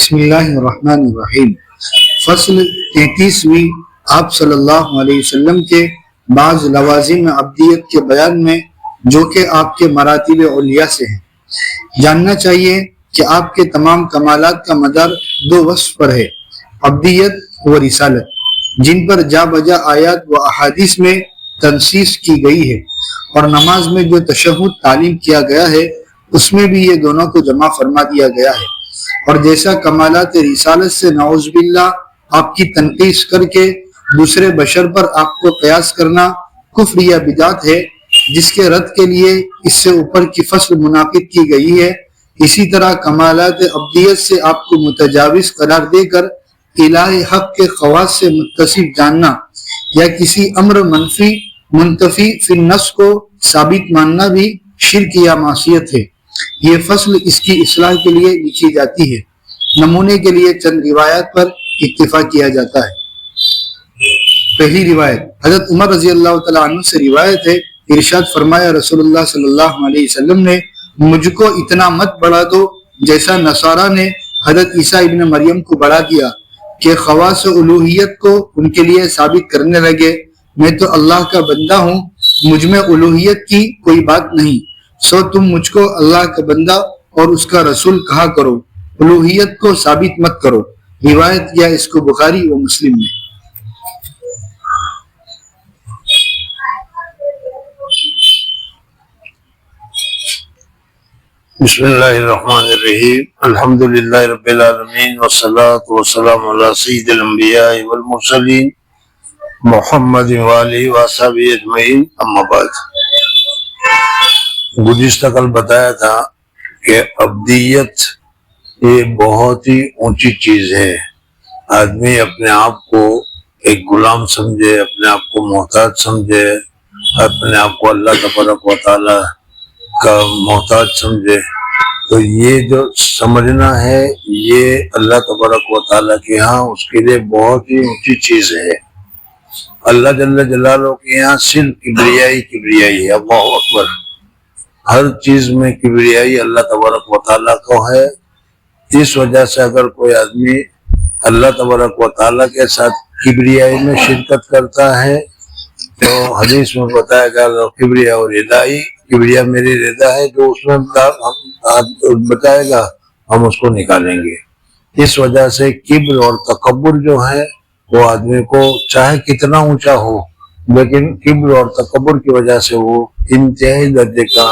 بسم اللہ الرحمن الرحیم۔ فصل 33ویں آپ صلی اللہ علیہ وسلم کے بعض لوازم عبدیت کے بیان میں جو کہ آپ کے مراتب علیہ سے ہیں۔ جاننا چاہیے کہ آپ کے تمام کمالات کا مدار دو وصف پر ہے، عبدیت و رسالت، جن پر جا بجا آیات و احادیث میں تنصیص کی گئی ہے، اور نماز میں جو تشہد تعلیم کیا گیا ہے اس میں بھی یہ دونوں کو جمع فرما دیا گیا ہے۔ اور جیسا کمالات رسالت سے نعوذ باللہ آپ کی تنقیص کر کے دوسرے بشر پر آپ کو قیاس کرنا کفر یا بدعت ہے، جس کے رد کے لیے اس سے اوپر کی فصل منعقد کی گئی ہے، اسی طرح کمالات عبدیت سے آپ کو متجاوز قرار دے کر الہ حق کے خواص سے متصف جاننا یا کسی امر منتفی فی النفس کو ثابت ماننا بھی شرک یا معصیت ہے۔ یہ فصل اس کی اصلاح کے لیے لکھی جاتی ہے۔ نمونے کے لیے چند روایات پر اکتفا کیا جاتا ہے۔ پہلی روایت حضرت عمر رضی اللہ تعالیٰ عنہ سے روایت ہے، ارشاد فرمایا رسول اللہ صلی اللہ علیہ وسلم نے، مجھ کو اتنا مت بڑھا دو جیسا نصارہ نے حضرت عیسیٰ ابن مریم کو بڑھا دیا کہ خواص الوہیت کو ان کے لیے ثابت کرنے لگے۔ میں تو اللہ کا بندہ ہوں، مجھ میں الوہیت کی کوئی بات نہیں، سو تم مجھ کو اللہ کا بندہ اور اس کا رسول کہا کرو، الوہیت کو ثابت مت کرو۔ روایت کیا اس کو بخاری و مسلم نے۔ بسم اللہ الرحمن الرحیم، الحمدللہ رب العالمین والصلاة والسلام علی سید الانبیاء والمرسلین محمد وآلہ وصحبہ اجمعین، اما بعد۔ گزشتہ کل بتایا تھا کہ عبدیت یہ بہت ہی اونچی چیز ہے۔ آدمی اپنے آپ کو ایک غلام سمجھے، اپنے آپ کو محتاج سمجھے، اپنے آپ کو اللہ تبارک و تعالی کا محتاج سمجھے، تو یہ جو سمجھنا ہے یہ اللہ تبارک و تعالی کے ہاں اس کے لیے بہت ہی اونچی چیز ہے۔ اللہ جل جلالہ کے یہاں صرف کبریائی ہے۔ اللہ اکبر۔ ہر چیز میں کبریائی اللہ تبارک و تعالیٰ کو ہے۔ اس وجہ سے اگر کوئی آدمی اللہ تبارک و تعالیٰ کے ساتھ کبریائی میں شرکت کرتا ہے تو حدیث میں بتایا گیا کبریا اور ردائی، کبریا میری رضا ہے، جو اس میں بتائے گا ہم اس کو نکالیں گے۔ اس وجہ سے کبر اور تکبر جو ہے وہ آدمی کو چاہے کتنا اونچا ہو، لیکن کبر اور تکبر کی وجہ سے وہ انتہائی درجے کا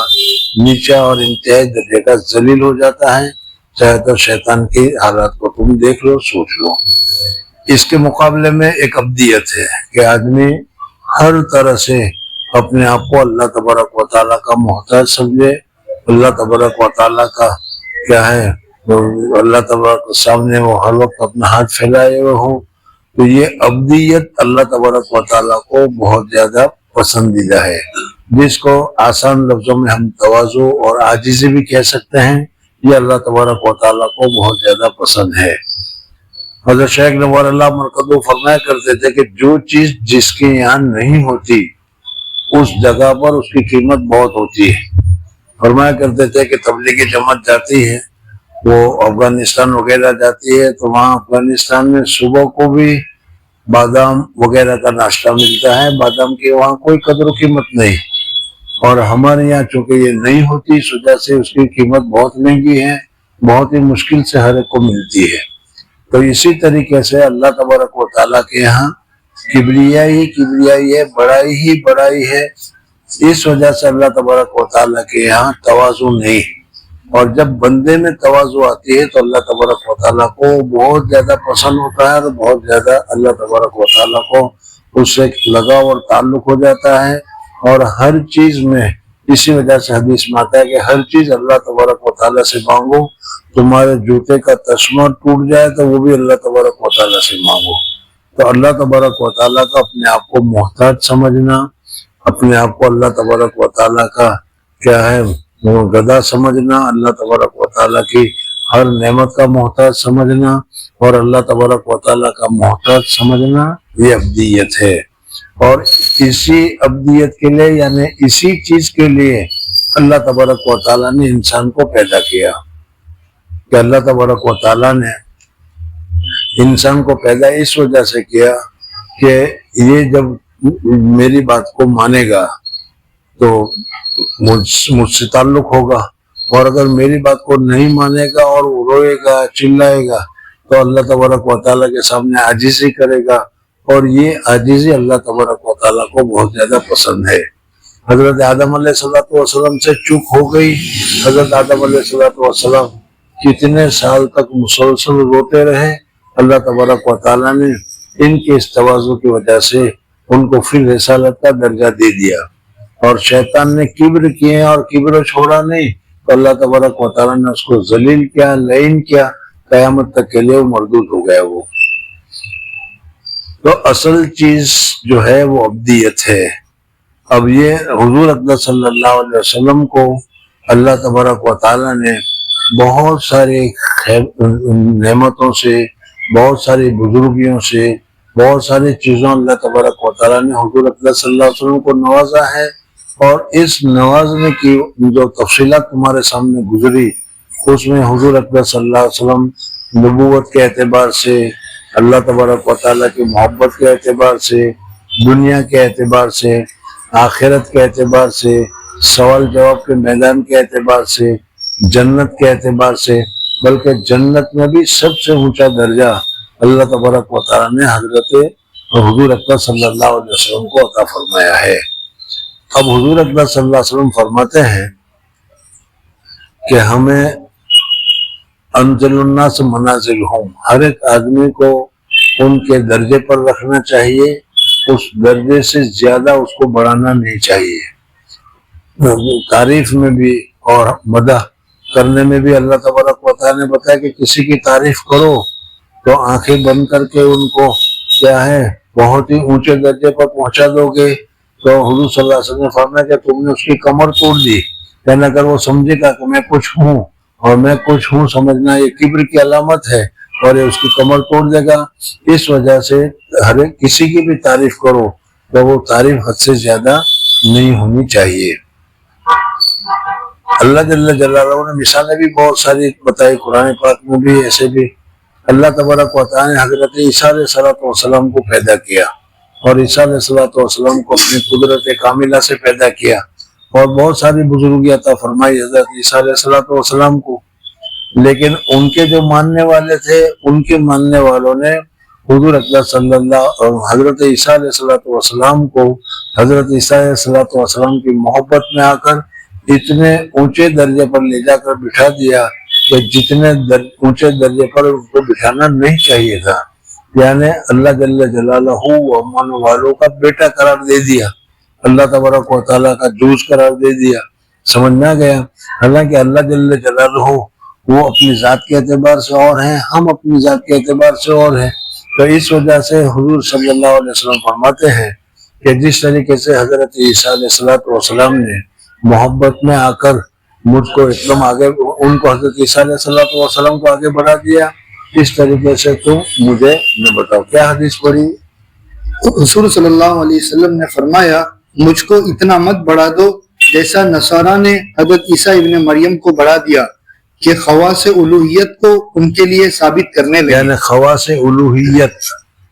نیچا اور انتہائی درجے کا ذلیل ہو جاتا ہے۔ چاہے تو شیطان کی حالات کو تم دیکھ لو، سوچ لو۔ اس کے مقابلے میں ایک عبدیت ہے کہ آدمی ہر طرح سے اپنے آپ کو اللہ تبارک و تعالیٰ کا محتاج سمجھے، اللہ تبارک و تعالیٰ کا کیا ہے، اللہ تبارک کے سامنے وہ ہر وقت اپنا ہاتھ پھیلائے ہوئے ہوں۔ تو یہ عبدیت اللہ تبارک و تعالیٰ کو بہت زیادہ پسندیدہ ہے، جس کو آسان لفظوں میں ہم تواضع اور عاجزی بھی کہہ سکتے ہیں۔ یہ اللہ تبارک و تعالیٰ کو بہت زیادہ پسند ہے۔ حضرت شیخ نوار اللہ مرکزو فرمایا کرتے تھے کہ جو چیز جس کے یہاں نہیں ہوتی اس جگہ پر اس کی قیمت بہت ہوتی ہے۔ فرمایا کرتے تھے کہ تبلیغی جماعت جاتی ہے، وہ افغانستان وغیرہ جاتی ہے، تو وہاں افغانستان میں صبح کو بھی بادام وغیرہ کا ناشتہ ملتا ہے، بادام کی وہاں کوئی قدر و قیمت نہیں، اور ہمارے یہاں چونکہ یہ نہیں ہوتی اس وجہ سے اس کی قیمت بہت مہنگی ہے، بہت ہی مشکل سے ہر ایک کو ملتی ہے۔ تو اسی طریقے سے اللہ تبارک و تعالیٰ کے یہاں کبریائی ہے، بڑائی ہے۔ اس وجہ سے اللہ تبارک و تعالیٰ کے یہاں تواضع نہیں، اور جب بندے میں تواضع آتی ہے تو اللہ تبارک و تعالیٰ کو بہت زیادہ پسند ہوتا ہے، اور بہت زیادہ اللہ تبارک و تعالیٰ کو اس سے لگاؤ اور تعلق ہو جاتا ہے۔ اور ہر چیز میں اسی وجہ سے حدیث میں آتا ہے کہ ہر چیز اللہ تبارک و تعالیٰ سے مانگو، تمہارے جوتے کا تسمہ ٹوٹ جائے تو وہ بھی اللہ تبارک و تعالیٰ سے مانگو۔ تو اللہ تبارک و تعالیٰ کا اپنے آپ کو محتاج سمجھنا، اپنے آپ کو اللہ تبارک و تعالیٰ کا کیا ہے گدا سمجھنا، اللہ تبارک و تعالیٰ کی ہر نعمت کا محتاج سمجھنا اور اللہ تبارک و تعالیٰ کا محتاج سمجھنا، یہ عبدیت ہے۔ اور اسی عبدیت کے لیے یعنی اسی چیز کے لیے اللہ تبارک و تعالیٰ نے انسان کو پیدا کیا، کہ اللہ تبارک و تعالیٰ نے انسان کو پیدا اس وجہ سے کیا کہ یہ جب میری بات کو مانے گا تو مجھ سے تعلق ہوگا، اور اگر میری بات کو نہیں مانے گا اور وہ روئے گا چلائے گا تو اللہ تبارک و تعالیٰ کے سامنے عاجزی کرے گا، اور یہ عاجزی اللہ تبارک و تعالیٰ کو بہت زیادہ پسند ہے۔ حضرت آدم علیہ السلام سے چپ ہو گئی۔ حضرت آدم علیہ السلام کتنے سال تک مسلسل روتے رہے، اللہ تبارک و تعالیٰ نے ان کے اس تواضع کی وجہ سے ان کو پھر رسالت کا درجہ دے دیا، اور شیطان نے کبر کیے اور کبر چھوڑا نہیں تو اللہ تبارک و تعالیٰ نے اس کو ذلیل کیا، لعین کیا، قیامت تک کے لیے وہ مردود ہو گیا۔ وہ تو اصل چیز جو ہے وہ عبدیت ہے۔ اب یہ حضور اکرم صلی اللہ علیہ وسلم کو اللہ تبارک و تعالیٰ نے بہت ساری نعمتوں سے، بہت ساری بزرگیوں سے، بہت ساری چیزوں اللہ تبارک و تعالیٰ نے حضور اکرم صلی اللہ علیہ وسلم کو نوازا ہے، اور اس نوازنے کی جو تفصیلات تمہارے سامنے گزری اس میں حضور اکرم صلی اللہ علیہ وسلم نبوت کے اعتبار سے، اللہ تبارک و تعالیٰ کی محبت کے اعتبار سے، دنیا کے اعتبار سے، آخرت کے اعتبار سے، سوال جواب کے میدان کے اعتبار سے، جنت کے اعتبار سے، بلکہ جنت میں بھی سب سے اونچا درجہ اللہ تبارک و تعالیٰ نے حضرت حضور اکرم صلی اللہ علیہ وسلم کو عطا فرمایا ہے۔ اب حضور اکرم صلی اللہ علیہ وسلم فرماتے ہیں کہ ہمیں انزل الناس منازلہم، ہر ایک آدمی کو ان کے درجے پر رکھنا چاہیے، اس درجے سے زیادہ اس کو بڑھانا نہیں چاہیے۔ تعریف میں بھی اور مدح کرنے میں بھی اللہ تبارک و تعالیٰ نے بتایا کہ کسی کی تعریف کرو تو آنکھیں بند کر کے ان کو کیا ہے بہت ہی اونچے درجے پر پہنچا دو گے۔ تو حضور صلی اللہ علیہ وسلم نے فرمایا کہ تم نے اس کی کمر توڑ دی، یعنی اگر وہ سمجھے گا کہ میں کچھ ہوں اور میں کچھ ہوں سمجھنا یہ کبر کی علامت ہے، اور یہ اس کی کمر توڑ دے گا۔ اس وجہ سے ہر ایک کسی کی بھی تعریف کرو تو وہ تعریف حد سے زیادہ نہیں ہونی چاہیے۔ اللہ جل جلالہ نے مثالیں بھی بہت ساری بتائی، قرآن پاک میں بھی ایسے بھی اللہ تبارک و تعالیٰ نے حضرت عیسیٰ علیہ السلام کو پیدا کیا، اور عیسیٰ علیہ السلام کو اپنی قدرت کاملہ سے پیدا کیا، اور بہت ساری بزرگی عطا فرمائی حضرت عیسیٰ علیہ السلام کو۔ لیکن ان کے جو ماننے والے تھے، ان کے ماننے والوں نے حضور اکرم صلی اللہ حضرت عیسیٰ علیہ السلام کو حضرت عیسیٰ علیہ السلام کی محبت میں آ کر اتنے اونچے درجے پر لے جا کر بٹھا دیا کہ جتنے اونچے درجے پر ان کو بٹھانا نہیں چاہیے تھا، یعنی اللہ جل جلالہ و من والوں کا بیٹا قرار دے دیا، اللہ تبارک و تعالیٰ کا جوز قرار دے دیا۔ سمجھ میں آ گیا؟ حالانکہ اللہ جل جلالہ وہ اپنی ذات کے اعتبار سے اور ہیں، ہم اپنی ذات کے اعتبار سے اور ہیں۔ تو اس وجہ سے حضور صلی اللہ علیہ وسلم فرماتے ہیں کہ جس طریقے سے حضرت عیسیٰ علیہ السلام نے محبت میں آ کر مجھ کو ایک دم آگے، ان کو حضرت عیسیٰ علیہ السلام کو آگے بڑھا دیا، اس طریقے سے تم مجھے نہ بتاؤ۔ کیا حدیث پڑھی؟ حضور صلی اللہ علیہ وسلم نے فرمایا مجھ کو اتنا مت بڑھا دو جیسا نصارہ نے حضرت عیسیٰ ابن مریم کو بڑھا دیا کہ خواص الوہیت کو ان کے لیے ثابت کرنے لگے۔ یعنی خواص الوہیت،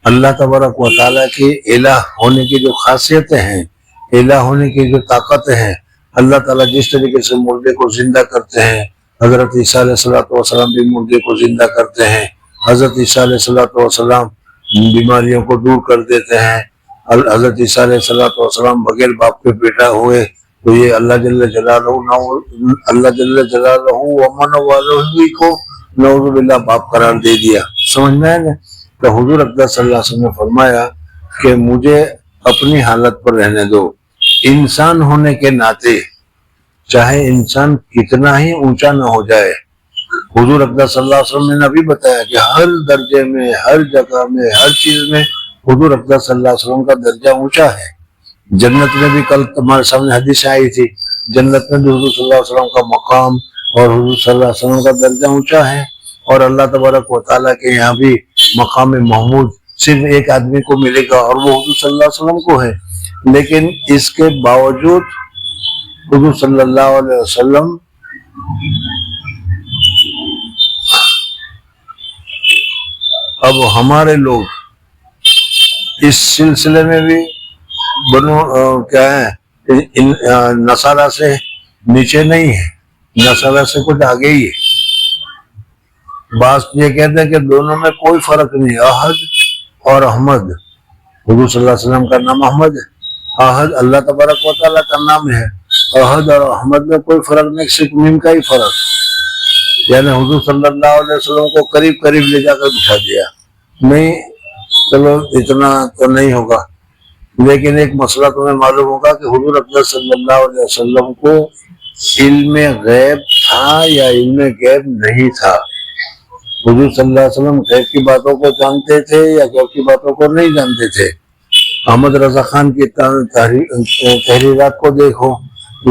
اللہ تبارک و تعالیٰ کی الہ ہونے کی جو خاصیتیں ہیں، الہ ہونے کی جو طاقتیں ہیں، اللہ تعالیٰ جس طریقے سے مردے کو زندہ کرتے ہیں، حضرت عیسیٰ علیہ السلام بھی مردے کو زندہ کرتے ہیں، حضرت عیسیٰ علیہ السلام بیماریوں کو دور کر دیتے ہیں، حضرت عیسیٰ علیہ السلام بغیر باپ کے پیدا ہوئے تو یہ اللہ جل جلالہ ومن والہ کو نعوذ باللہ باپ قرار دے دیا۔ سمجھ میں آئے؟ تو حضور اکرم صلی اللہ علیہ وسلم نے فرمایا کہ مجھے اپنی حالت پر رہنے دو، انسان ہونے کے ناطے چاہے انسان کتنا ہی اونچا نہ ہو جائے، حضور اکرم صلی اللہ علیہ وسلم نے ابھی بتایا کہ ہر درجے میں، ہر جگہ میں، ہر چیز میں حضور اکرم صلی اللہ علیہ وسلم کا درجہ اونچا ہے۔ جنت میں بھی کل تمہارے سامنے حدیث آئی تھی، جنت میں بھی حضور صلی اللہ علیہ وسلم کا مقام اور حضور صلی اللہ علیہ وسلم کا درجہ اونچا ہے، اور اللہ تبارک و تعالیٰ کے یہاں بھی مقام محمود صرف ایک آدمی کو ملے گا اور وہ حضور صلی اللہ علیہ وسلم کو ہے۔ لیکن اس کے باوجود حضور صلی اللہ علیہ وسلم اب ہمارے لوگ اس سلسلے میں بھی کیا ہے نصارہ سے نیچے نہیں ہے، نصارہ سے کچھ آگے ہی ہے۔ بعض یہ کہتے ہیں کہ دونوں میں کوئی فرق نہیں، احد اور احمد، حضور صلی اللہ علیہ وسلم کا نام احمد ہے، احد اللہ تبارک و تعالیٰ کا نام ہے، احد اور احمد میں کوئی فرق نہیں، صرف میم کا ہی فرق، یعنی حضور صلی اللہ علیہ وسلم کو قریب قریب لے جا کر بٹھا دیا۔ نہیں چلو اتنا تو نہیں ہوگا، لیکن ایک مسئلہ تمہیں معلوم ہوگا کہ حضور اکرم صلی اللہ علیہ وسلم کو علم غیب تھا یا علم غیب نہیں تھا؟ حضور صلی اللہ علیہ وسلم غیب کی باتوں کو جانتے تھے یا غیب کی باتوں کو نہیں جانتے تھے؟ احمد رضا خان کی تحریرات کو دیکھو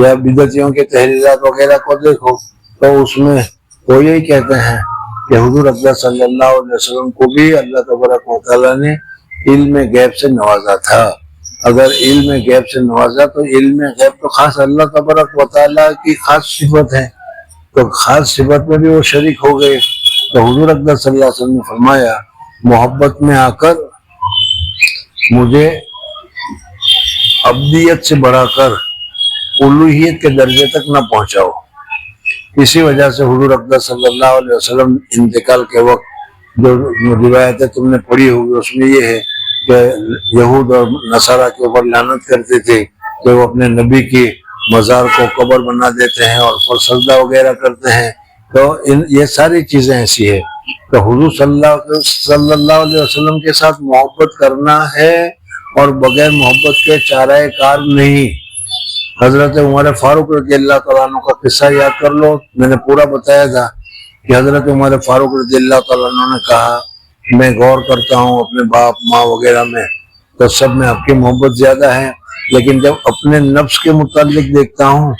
یا بدعتیوں کے تحریرات وغیرہ کو دیکھو تو اس میں وہ یہی کہتے ہیں کہ حضور اکرم صلی اللہ علیہ وسلم کو بھی اللہ تبارک و تعالیٰ نے علم غیب سے نوازا تھا۔ اگر علم غیب سے نوازا تو علم غیب تو خاص اللہ تبارک و تعالیٰ کی خاص صفت ہے، تو خاص صفت میں بھی وہ شریک ہو گئے۔ تو حضور اکرم صلی اللہ علیہ وسلم نے فرمایا محبت میں آ کر مجھے عبدیت سے بڑھا کر الوہیت کے درجے تک نہ پہنچاؤ۔ اسی وجہ سے حضور اکرم صلی اللہ علیہ وسلم انتقال کے وقت جو روایتیں تم نے پڑھی ہوگی اس میں یہ ہے کہ یہود اور نصارہ کے اوپر لعنت کرتے تھے کہ وہ اپنے نبی کی مزار کو قبر بنا دیتے ہیں اور پر سجدہ وغیرہ کرتے ہیں، تو یہ ساری چیزیں ایسی ہے۔ تو حضور صلی اللہ علیہ وسلم کے ساتھ محبت کرنا ہے اور بغیر محبت کے چارہ کار نہیں۔ حضرت عمر فاروق رضی اللہ تعالیٰ عنہ کا قصہ یاد کر لو، میں نے پورا بتایا تھا کہ حضرت عمر فاروق رضی اللہ تعالیٰ عنہ نے کہا میں غور کرتا ہوں اپنے باپ ماں وغیرہ میں تو سب میں آپ کی محبت زیادہ ہے، لیکن جب اپنے نفس کے متعلق دیکھتا ہوں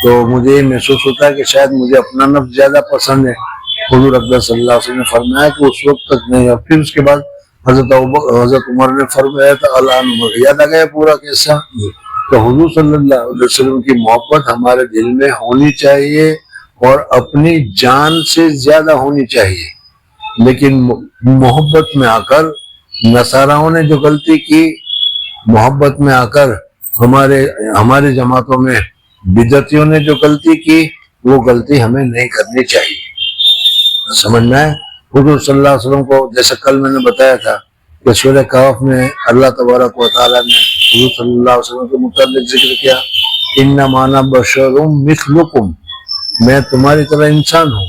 تو مجھے یہ محسوس ہوتا ہے کہ شاید مجھے اپنا نفس زیادہ پسند ہے۔ حضور اکرم صلی اللہ علیہ وسلم نے فرمایا کہ اس وقت تک نہیں، اور پھر اس کے بعد حضرت عمر نے فرمایا تو اللہ یاد آ گیا پورا قصہ۔ تو حضور صلی اللہ علیہ وسلم کی محبت ہمارے دل میں ہونی چاہیے اور اپنی جان سے زیادہ ہونی چاہیے، لیکن محبت میں آ کر نصاراؤں نے جو غلطی کی، محبت میں آ کر ہمارے جماعتوں میں بدعتیوں نے جو غلطی کی، وہ غلطی ہمیں نہیں کرنی چاہیے۔ سمجھنا ہے؟ حضور صلی اللہ علیہ وسلم کو جیسا کل میں نے بتایا تھا کہ سورہ کہف میں اللہ تبارک و تعالیٰ نے حضور صلی اللہ علیہ وسلم کے متعلق ذکر کیا انما انا بشر مثلکم، میں تمہاری طرح انسان ہوں۔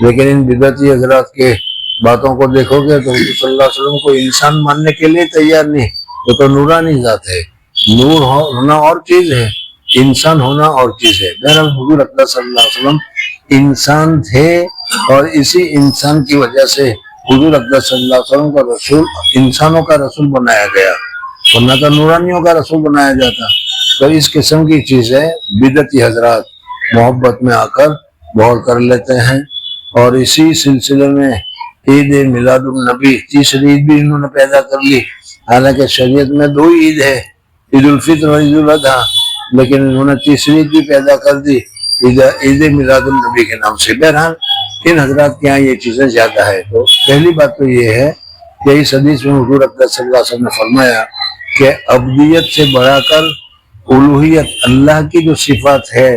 لیکن ان بدعتی حضرات کے باتوں کو دیکھو گے تو حضور صلی اللہ علیہ وسلم کو انسان ماننے کے لیے تیار نہیں، وہ تو نورانی ذات ہے، نور ہونا اور چیز ہے، انسان ہونا اور چیز ہے۔ بہرحال حضور اکرم صلی اللہ علیہ وسلم انسان تھے اور اسی انسان کی وجہ سے حضور اکرم صلی اللہ علیہ وسلم کا رسول انسانوں کا رسول بنایا گیا، ورنہ تو نورانیوں کا رسول بنایا جاتا۔ تو اس قسم کی چیزیں بدعتی حضرات محبت میں آ کر بہت کر لیتے ہیں، اور اسی سلسلے میں عید میلاد النبی تیسری عید بھی انہوں نے پیدا کر لی۔ حالانکہ شریعت میں دو عید ہے، عید الفطر اور عید الاضحیٰ، لیکن انہوں نے تیسری عید بھی پیدا کر دی عید میلاد النبی کے نام سے۔ بہرحال ان حضرات کے یہاں یہ چیزیں زیادہ ہے۔ تو پہلی بات تو یہ ہے کہ اس حدیث میں حضور اکرم صلی اللہ علیہ وسلم نے فرمایا کہ عبدیت سے بڑھا کر الوہیت، اللہ کی جو صفات ہے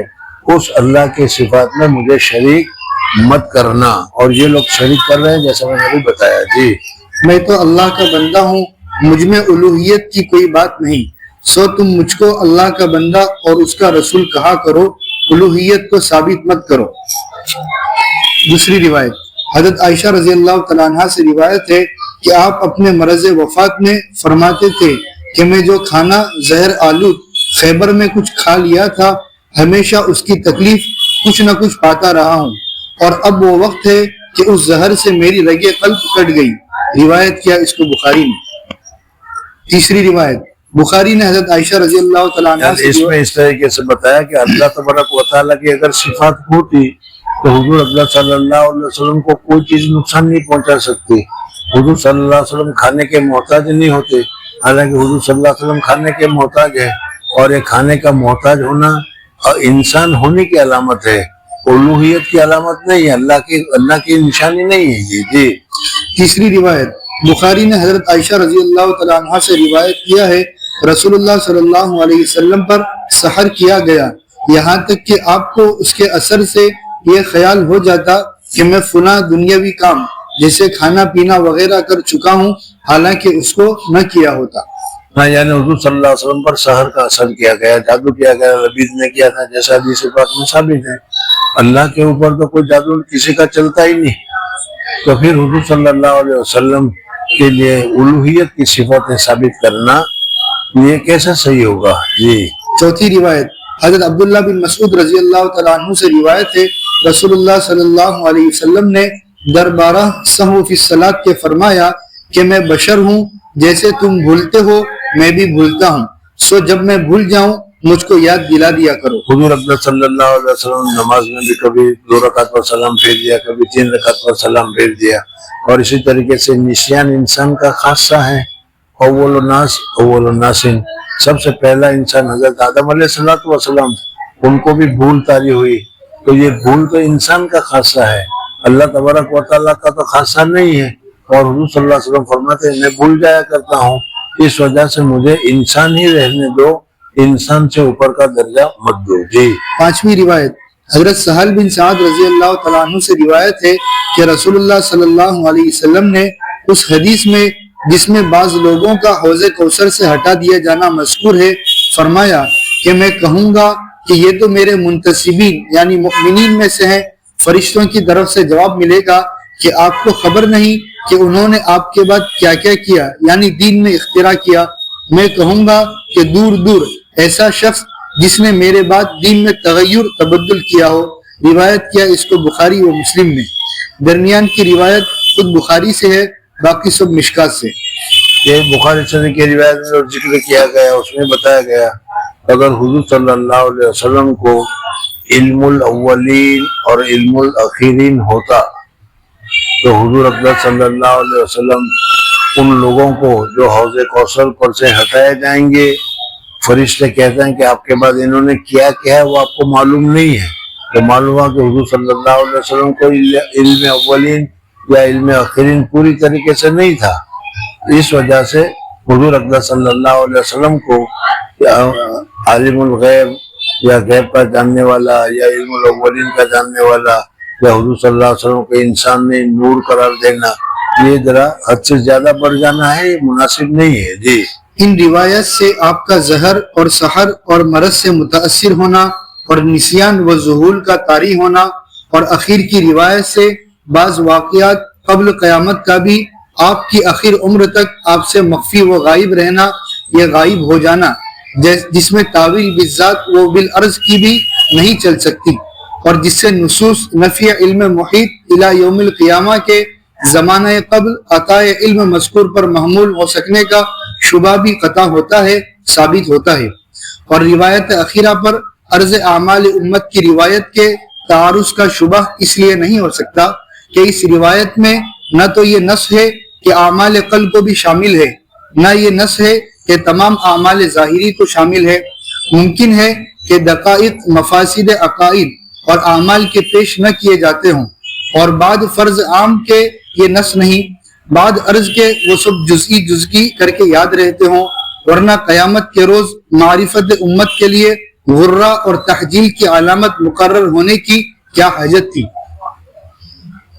اس اللہ کے صفات میں مجھے شریک مت کرنا، اور یہ لوگ شریک کر رہے ہیں جیسا میں نے بھی بتایا۔ جی میں تو اللہ کا بندہ ہوں، مجھ میں الوہیت کی کوئی بات نہیں، سو تم مجھ کو اللہ کا بندہ اور اس کا رسول کہا کرو، الوہیت کو ثابت مت کرو۔ دوسری روایت حضرت عائشہ رضی اللہ تعالیٰ عنہ سے روایت ہے کہ آپ اپنے مرض وفات میں فرماتے تھے کہ میں جو کھانا زہر آلود خیبر میں کچھ کھا لیا تھا، ہمیشہ اس کی تکلیف کچھ نہ کچھ پاتا رہا ہوں، اور اب وہ وقت ہے کہ اس زہر سے میری رگ قلب کٹ گئی۔ روایت کیا اس کو بخاری نے۔ تیسری روایت بخاری نے حضرت عائشہ رضی اللہ تعالیٰ عنہ سے اس میں اس طریقے سے بتایا کہ اللہ تبارک و تعالیٰ کی اگر صفات ہوتی تو حضور اکرم صلی اللہ علیہ وسلم کو کوئی چیز نقصان نہیں پہنچا سکتی۔ حضور صلی اللہ علیہ وسلم کھانے کے محتاج نہیں ہوتے، حالانکہ حضور صلی اللہ علیہ وسلم کھانے کے محتاج ہے، اور یہ کھانے کا محتاج ہونا اور انسان ہونے کی علامت ہے، الوہیت کی علامت نہیں ہے، اللہ کی نشانی نہیں ہے یہ۔ جی تیسری روایت بخاری نے حضرت عائشہ رضی اللہ تعالیٰ عنہ سے روایت کیا ہے رسول اللہ صلی اللہ علیہ وسلم پر سحر کیا گیا، یہاں تک کہ آپ کو اس کے اثر سے یہ خیال ہو جاتا کہ میں فلاں دنیاوی کام جیسے کھانا پینا وغیرہ کر چکا ہوں، حالانکہ اس کو نہ کیا ہوتا۔ ہاں، یعنی حضور صلی اللہ علیہ وسلم پر سحر کا اثر کیا گیا، جادو کیا گیا، لبید نے کیا تھا، جیسا حدیث پاک میں ثابت ہے۔ اللہ کے اوپر تو کوئی جادو کسی کا چلتا ہی نہیں، تو پھر حضور صلی اللہ علیہ وسلم کے لیے الوہیت کی صفتیں ثابت کرنا یہ کیسے صحیح ہوگا؟ جی چوتھی روایت حضرت عبداللہ بن مسعود رضی اللہ تعالیٰ عنہ سے روایت ہے رسول اللہ صلی اللہ علیہ وسلم نے دربارہ سہو فی الصلاۃ کے فرمایا کہ میں بشر ہوں، جیسے تم بھولتے ہو میں بھی بھولتا ہوں، سو جب میں بھول جاؤں مجھ کو یاد دلا دیا کرو۔ حضور اکبر صلی اللہ علیہ وسلم نماز میں بھی کبھی 2 رکعت پر سلام پھیر دیا، کبھی 3 رکعت پر سلام پھیر دیا، اور اسی طریقے سے نسیان انسان کا خاصہ ہے۔ اول الناس اول الناسین، سب سے پہلا انسان حضرت آدم علیہ السلام، ان کو بھی بھول طاری ہوئی، تو یہ بھول تو انسان کا خاصہ ہے، اللہ تبارک و تعالیٰ کا تو خاصہ نہیں ہے۔ اور حضور صلی اللہ علیہ وسلم فرماتے ہیں میں بھول جایا کرتا ہوں، اس وجہ سے مجھے انسان ہی رہنے دو، انسان سے اوپر کا درجہ مت دو۔ جی پانچویں روایت حضرت سہل بن سعد رضی اللہ تعالیٰ عنہ سے روایت ہے کہ رسول اللہ صلی اللہ علیہ وسلم نے اس حدیث میں جس میں بعض لوگوں کا حوض کوثر سے ہٹا دیا جانا مذکور ہے فرمایا کہ میں کہوں گا کہ یہ تو میرے منتسبین یعنی مؤمنین میں سے ہیں، فرشتوں کی طرف سے جواب ملے گا کہ آپ کو خبر نہیں کہ انہوں نے آپ کے بعد کیا کیا کیا، یعنی دین میں اختراع کیا۔ میں کہوں گا کہ دور دور ایسا شخص جس نے میرے بعد دین میں تغیر تبدل کیا ہو۔ روایت کیا اس کو بخاری و مسلم نے، درمیان کی روایت خود بخاری سے ہے، باقی سب مشکات سے۔ یہ بخاری شریف کی روایت میں جو ذکر کیا گیا اس میں بتایا گیا اگر حضور صلی اللہ علیہ وسلم کو علم الاولین اور علم الاخرین ہوتا تو حضور اکبر صلی اللہ علیہ وسلم ان لوگوں کو جو حوض کوثر پر سے ہٹائے جائیں گے، فرشتے کہتے ہیں کہ آپ کے بعد انہوں نے کیا کیا ہے وہ آپ کو معلوم نہیں ہے، تو معلوم ہوا کہ حضور صلی اللہ علیہ وسلم کو علم اولین یا علم آخرین پوری طریقے سے نہیں تھا، اس وجہ سے حضور اکبر صلی اللہ علیہ وسلم کو عالم الغیب یا غیب کا جاننے والا یا علم الاولین کا جاننے والا یا حضور صلی اللہ علیہ وسلم کو انسان میں نور قرار دینا، یہ ذرا حد سے زیادہ بڑھ جانا ہے، یہ مناسب نہیں ہے۔ جی ان روایت سے آپ کا زہر اور سحر اور مرض سے متاثر ہونا اور نسیان و ذہول کا طاری ہونا، اور اخیر کی روایت سے بعض واقعات قبل قیامت کا بھی آپ کی آخر عمر تک آپ سے مخفی و غائب رہنا، یہ غائب ہو جانا جس میں تعویل بالذات و بالعرض کی بھی نہیں چل سکتی، اور جس سے نصوص نفی علم محیط الی یوم القیامہ کے زمانہ قبل عطا علم مذکور پر محمول ہو سکنے کا شبہ بھی قطع ہوتا ہے، ثابت ہوتا ہے۔ اور روایت اخیرہ پر عرض اعمال امت کی روایت کے تعارض کا شبہ اس لیے نہیں ہو سکتا کہ اس روایت میں نہ تو یہ نص ہے کہ اعمال قلب کو بھی شامل ہے، نہ یہ نص ہے کہ تمام اعمال ظاہری کو شامل ہے۔ ممکن ہے کہ دقائق مفاسد عقائد اور اعمال کے پیش نہ کیے جاتے ہوں، اور بعد فرض عام کے یہ نص نہیں، بعد عرض کے وہ سب جزئی کر کے یاد رہتے ہوں، ورنہ قیامت کے روز معرفت امت کے لیے غرہ اور تحجیل کی علامت مقرر ہونے کی کیا حاجت تھی؟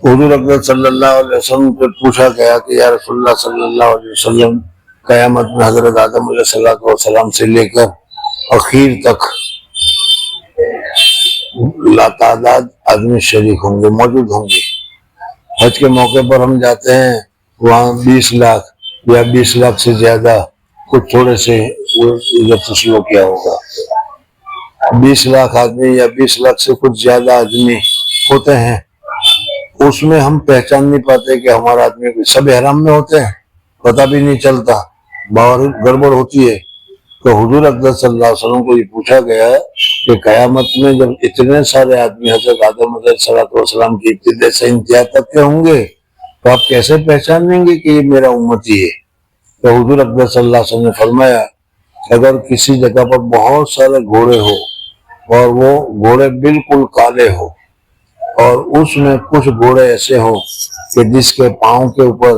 حضور اکبر صلی اللہ علیہ وسلم سے پوچھا گیا کہ یا رسول اللہ صلی اللہ علیہ وسلم قیامت میں حضرت آدم علیہ السلام سے لے کر اخیر تک لاتعداد آدمی شریک ہوں گے، موجود ہوں گے۔ حج کے موقع پر ہم جاتے ہیں، وہاں 20 لاکھ یا 20 لاکھ سے زیادہ کچھ تھوڑے سے شروع کیا ہوگا، 20 لاکھ آدمی یا 20 لاکھ سے کچھ زیادہ آدمی ہوتے ہیں، اس میں ہم پہچان نہیں پاتے کہ ہمارا آدمی سب احرام میں ہوتے ہیں، پتہ بھی نہیں چلتا، باہر گڑبڑ ہوتی ہے۔ تو حضور اکبر صلی اللہ علیہ وسلم کو یہ پوچھا گیا ہے کہ قیامت میں جب اتنے سارے آدمی حضرت آدم علیہ السلام کی ابتدا سے انتہا تک کے ہوں گے تو آپ کیسے پہچان لیں گے کہ یہ میرا امتی ہے؟ تو حضور اکبر صلی اللہ علیہ وسلم نے فرمایا اگر کسی جگہ پر بہت سارے گھوڑے ہو اور وہ گھوڑے بالکل کالے ہو اور اس میں کچھ گھوڑے ایسے ہوں کہ جس کے پاؤں کے اوپر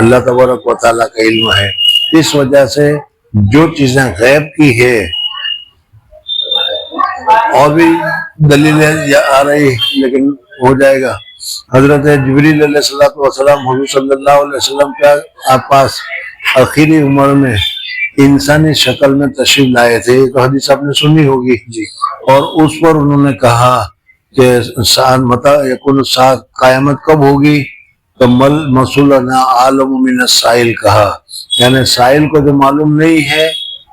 اللہ تبارک و تعالیٰ کا علم ہے. اس وجہ سے جو چیزیں غیب کی ہے، اور بھی دلیلیں آ رہی لیکن ہو جائے گا. حضرت جبریل علیہ السلام حضور صلی اللہ علیہ وسلم کے پاس آخری عمر میں انسانی شکل میں تشریف لائے تھے، تو حدیث آپ نے سنی ہوگی جی. اور اس پر انہوں نے کہا کہ متى یکون الساعۃ، قیامت کب ہوگی؟ تو مل مسئولنا عالم من السائل کہا، یعنی سائل کو جو معلوم نہیں ہے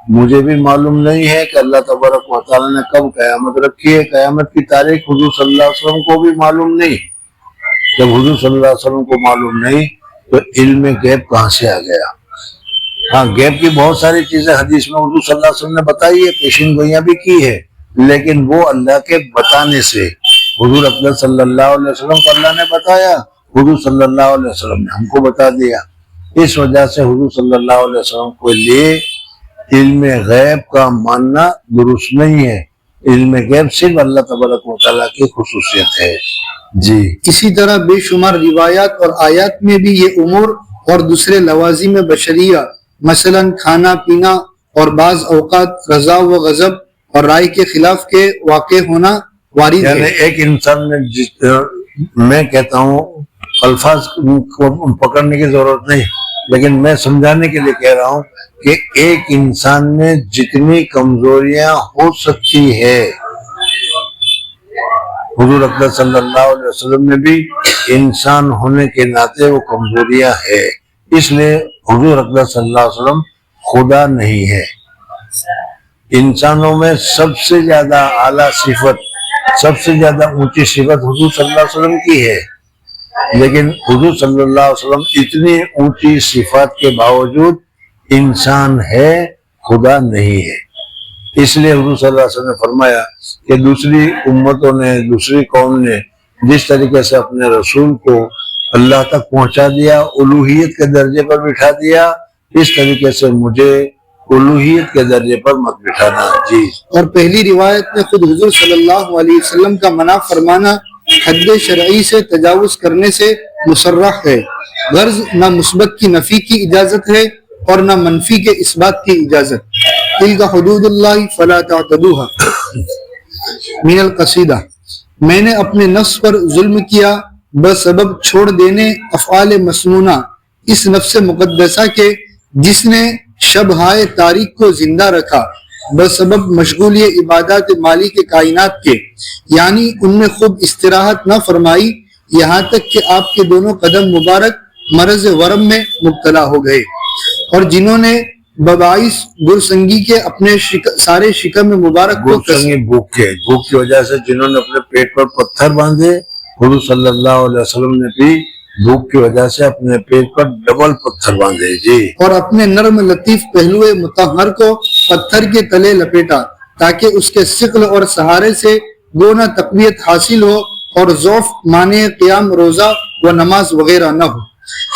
مجھے بھی معلوم نہیں ہے کہ اللہ تبارک و تعالیٰ نے کب قیامت رکھی ہے. قیامت کی تاریخ حضور صلی اللہ علیہ وسلم کو بھی معلوم نہیں. جب حضور صلی اللہ علیہ وسلم کو معلوم نہیں تو علم غیب کہاں سے آ گیا؟ ہاں، غیب کی بہت ساری چیزیں حدیث میں حضور صلی اللہ علیہ وسلم نے بتائی ہے، پیشین گوئیاں بھی کی ہے، لیکن وہ اللہ کے بتانے سے. حضور اکبر صلی اللہ علیہ وسلم کو اللہ نے بتایا، حضور صلی اللہ علیہ وسلم نے ہم کو بتا دیا. اس وجہ سے حضور صلی اللہ علیہ وسلم کے لیے علم غیب کا ماننا درست نہیں ہے. علم غیب صرف اللہ تبارک و تعالیٰ کی خصوصیت ہے جی. اسی طرح بے شمار روایات اور آیات میں بھی یہ امور اور دوسرے لوازم بشریہ، مثلا کھانا پینا اور بعض اوقات رضا و غضب اور رائے کے خلاف کے واقع ہونا وارد یعنی ہے. ایک انسان نے میں کہتا ہوں، الفاظ کو پکڑنے کی ضرورت نہیں، لیکن میں سمجھانے کے لیے کہہ رہا ہوں کہ ایک انسان میں جتنی کمزوریاں ہو سکتی ہے، حضور اکبر صلی اللہ علیہ وسلم میں بھی انسان ہونے کے ناطے وہ کمزوریاں ہے. اس لیے حضور اکبر صلی اللہ علیہ وسلم خدا نہیں ہے. انسانوں میں سب سے زیادہ اعلیٰ صفت، سب سے زیادہ اونچی صفت حضور صلی اللہ علیہ وسلم کی ہے، لیکن حضور صلی اللہ علیہ وسلم اتنی اونچی صفات کے باوجود انسان ہے، خدا نہیں ہے. اس لیے حضور صلی اللہ علیہ وسلم نے فرمایا کہ دوسری امتوں نے، دوسری قوم نے جس طریقے سے اپنے رسول کو اللہ تک پہنچا دیا، الوہیت کے درجے پر بٹھا دیا، اس طریقے سے مجھے الوہیت کے درجے پر مت بٹھانا جی. اور پہلی روایت میں خود حضور صلی اللہ علیہ وسلم کا منع فرمانا حد شرعی سے تجاوز کرنے سے مصرح ہے. غرض نہ مثبت کی نفی کی اجازت ہے اور نہ منفی کے اثبات کی اجازت. تلک حدود اللہ فلا تعتدوها من القصیدہ. میں نے اپنے نفس پر ظلم کیا بسبب چھوڑ دینے افعال مسنونہ اس نفس مقدسہ کے جس نے شبہائے تاریخ کو زندہ رکھا بسبب مشغولی عبادات مالی کے کائنات کے، یعنی ان میں خوب استراحت نہ فرمائی یہاں تک کہ آپ کے دونوں قدم مبارک مرض ورم میں مبتلا ہو گئے. اور جنہوں نے بباعث گرسنگی کے اپنے سارے شکم مبارک کو بھوک کی وجہ سے جنہوں نے اپنے پیٹ پر پتھر باندھے، حضور صلی اللہ علیہ وسلم نے بھی بھوک کی وجہ سے اپنے پیٹ پر ڈبل پتھر باندھے جی. اور اپنے نرم لطیف پہلو مطہر کو پتھر کے تلے لپیٹا تاکہ اس کے ثقل اور سہارے سے گونا تقویت حاصل ہو اور ضعف مانع قیام روزہ و نماز وغیرہ نہ ہو.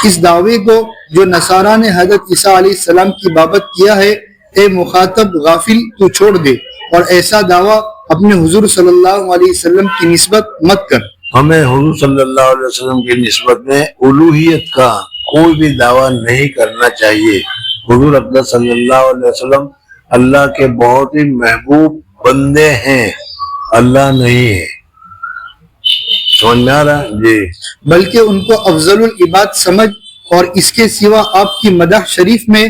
اس دعوے کو جو نصارہ نے حضرت عیسیٰ علیہ السلام کی بابت کیا ہے، اے مخاطب غافل تو چھوڑ دے اور ایسا دعویٰ اپنے حضور صلی اللہ علیہ وسلم کی نسبت مت کر. ہمیں حضور صلی اللہ علیہ وسلم کی نسبت میں الوہیت کا کوئی بھی دعویٰ نہیں کرنا چاہیے. حضور اکبر صلی اللہ علیہ وسلم اللہ کے بہت ہی محبوب بندے ہیں، اللہ نہیں ہے. سمجھ میں آ رہا جی. بلکہ ان کو افضل العباد سمجھ اور اس کے سوا آپ کی مدح شریف میں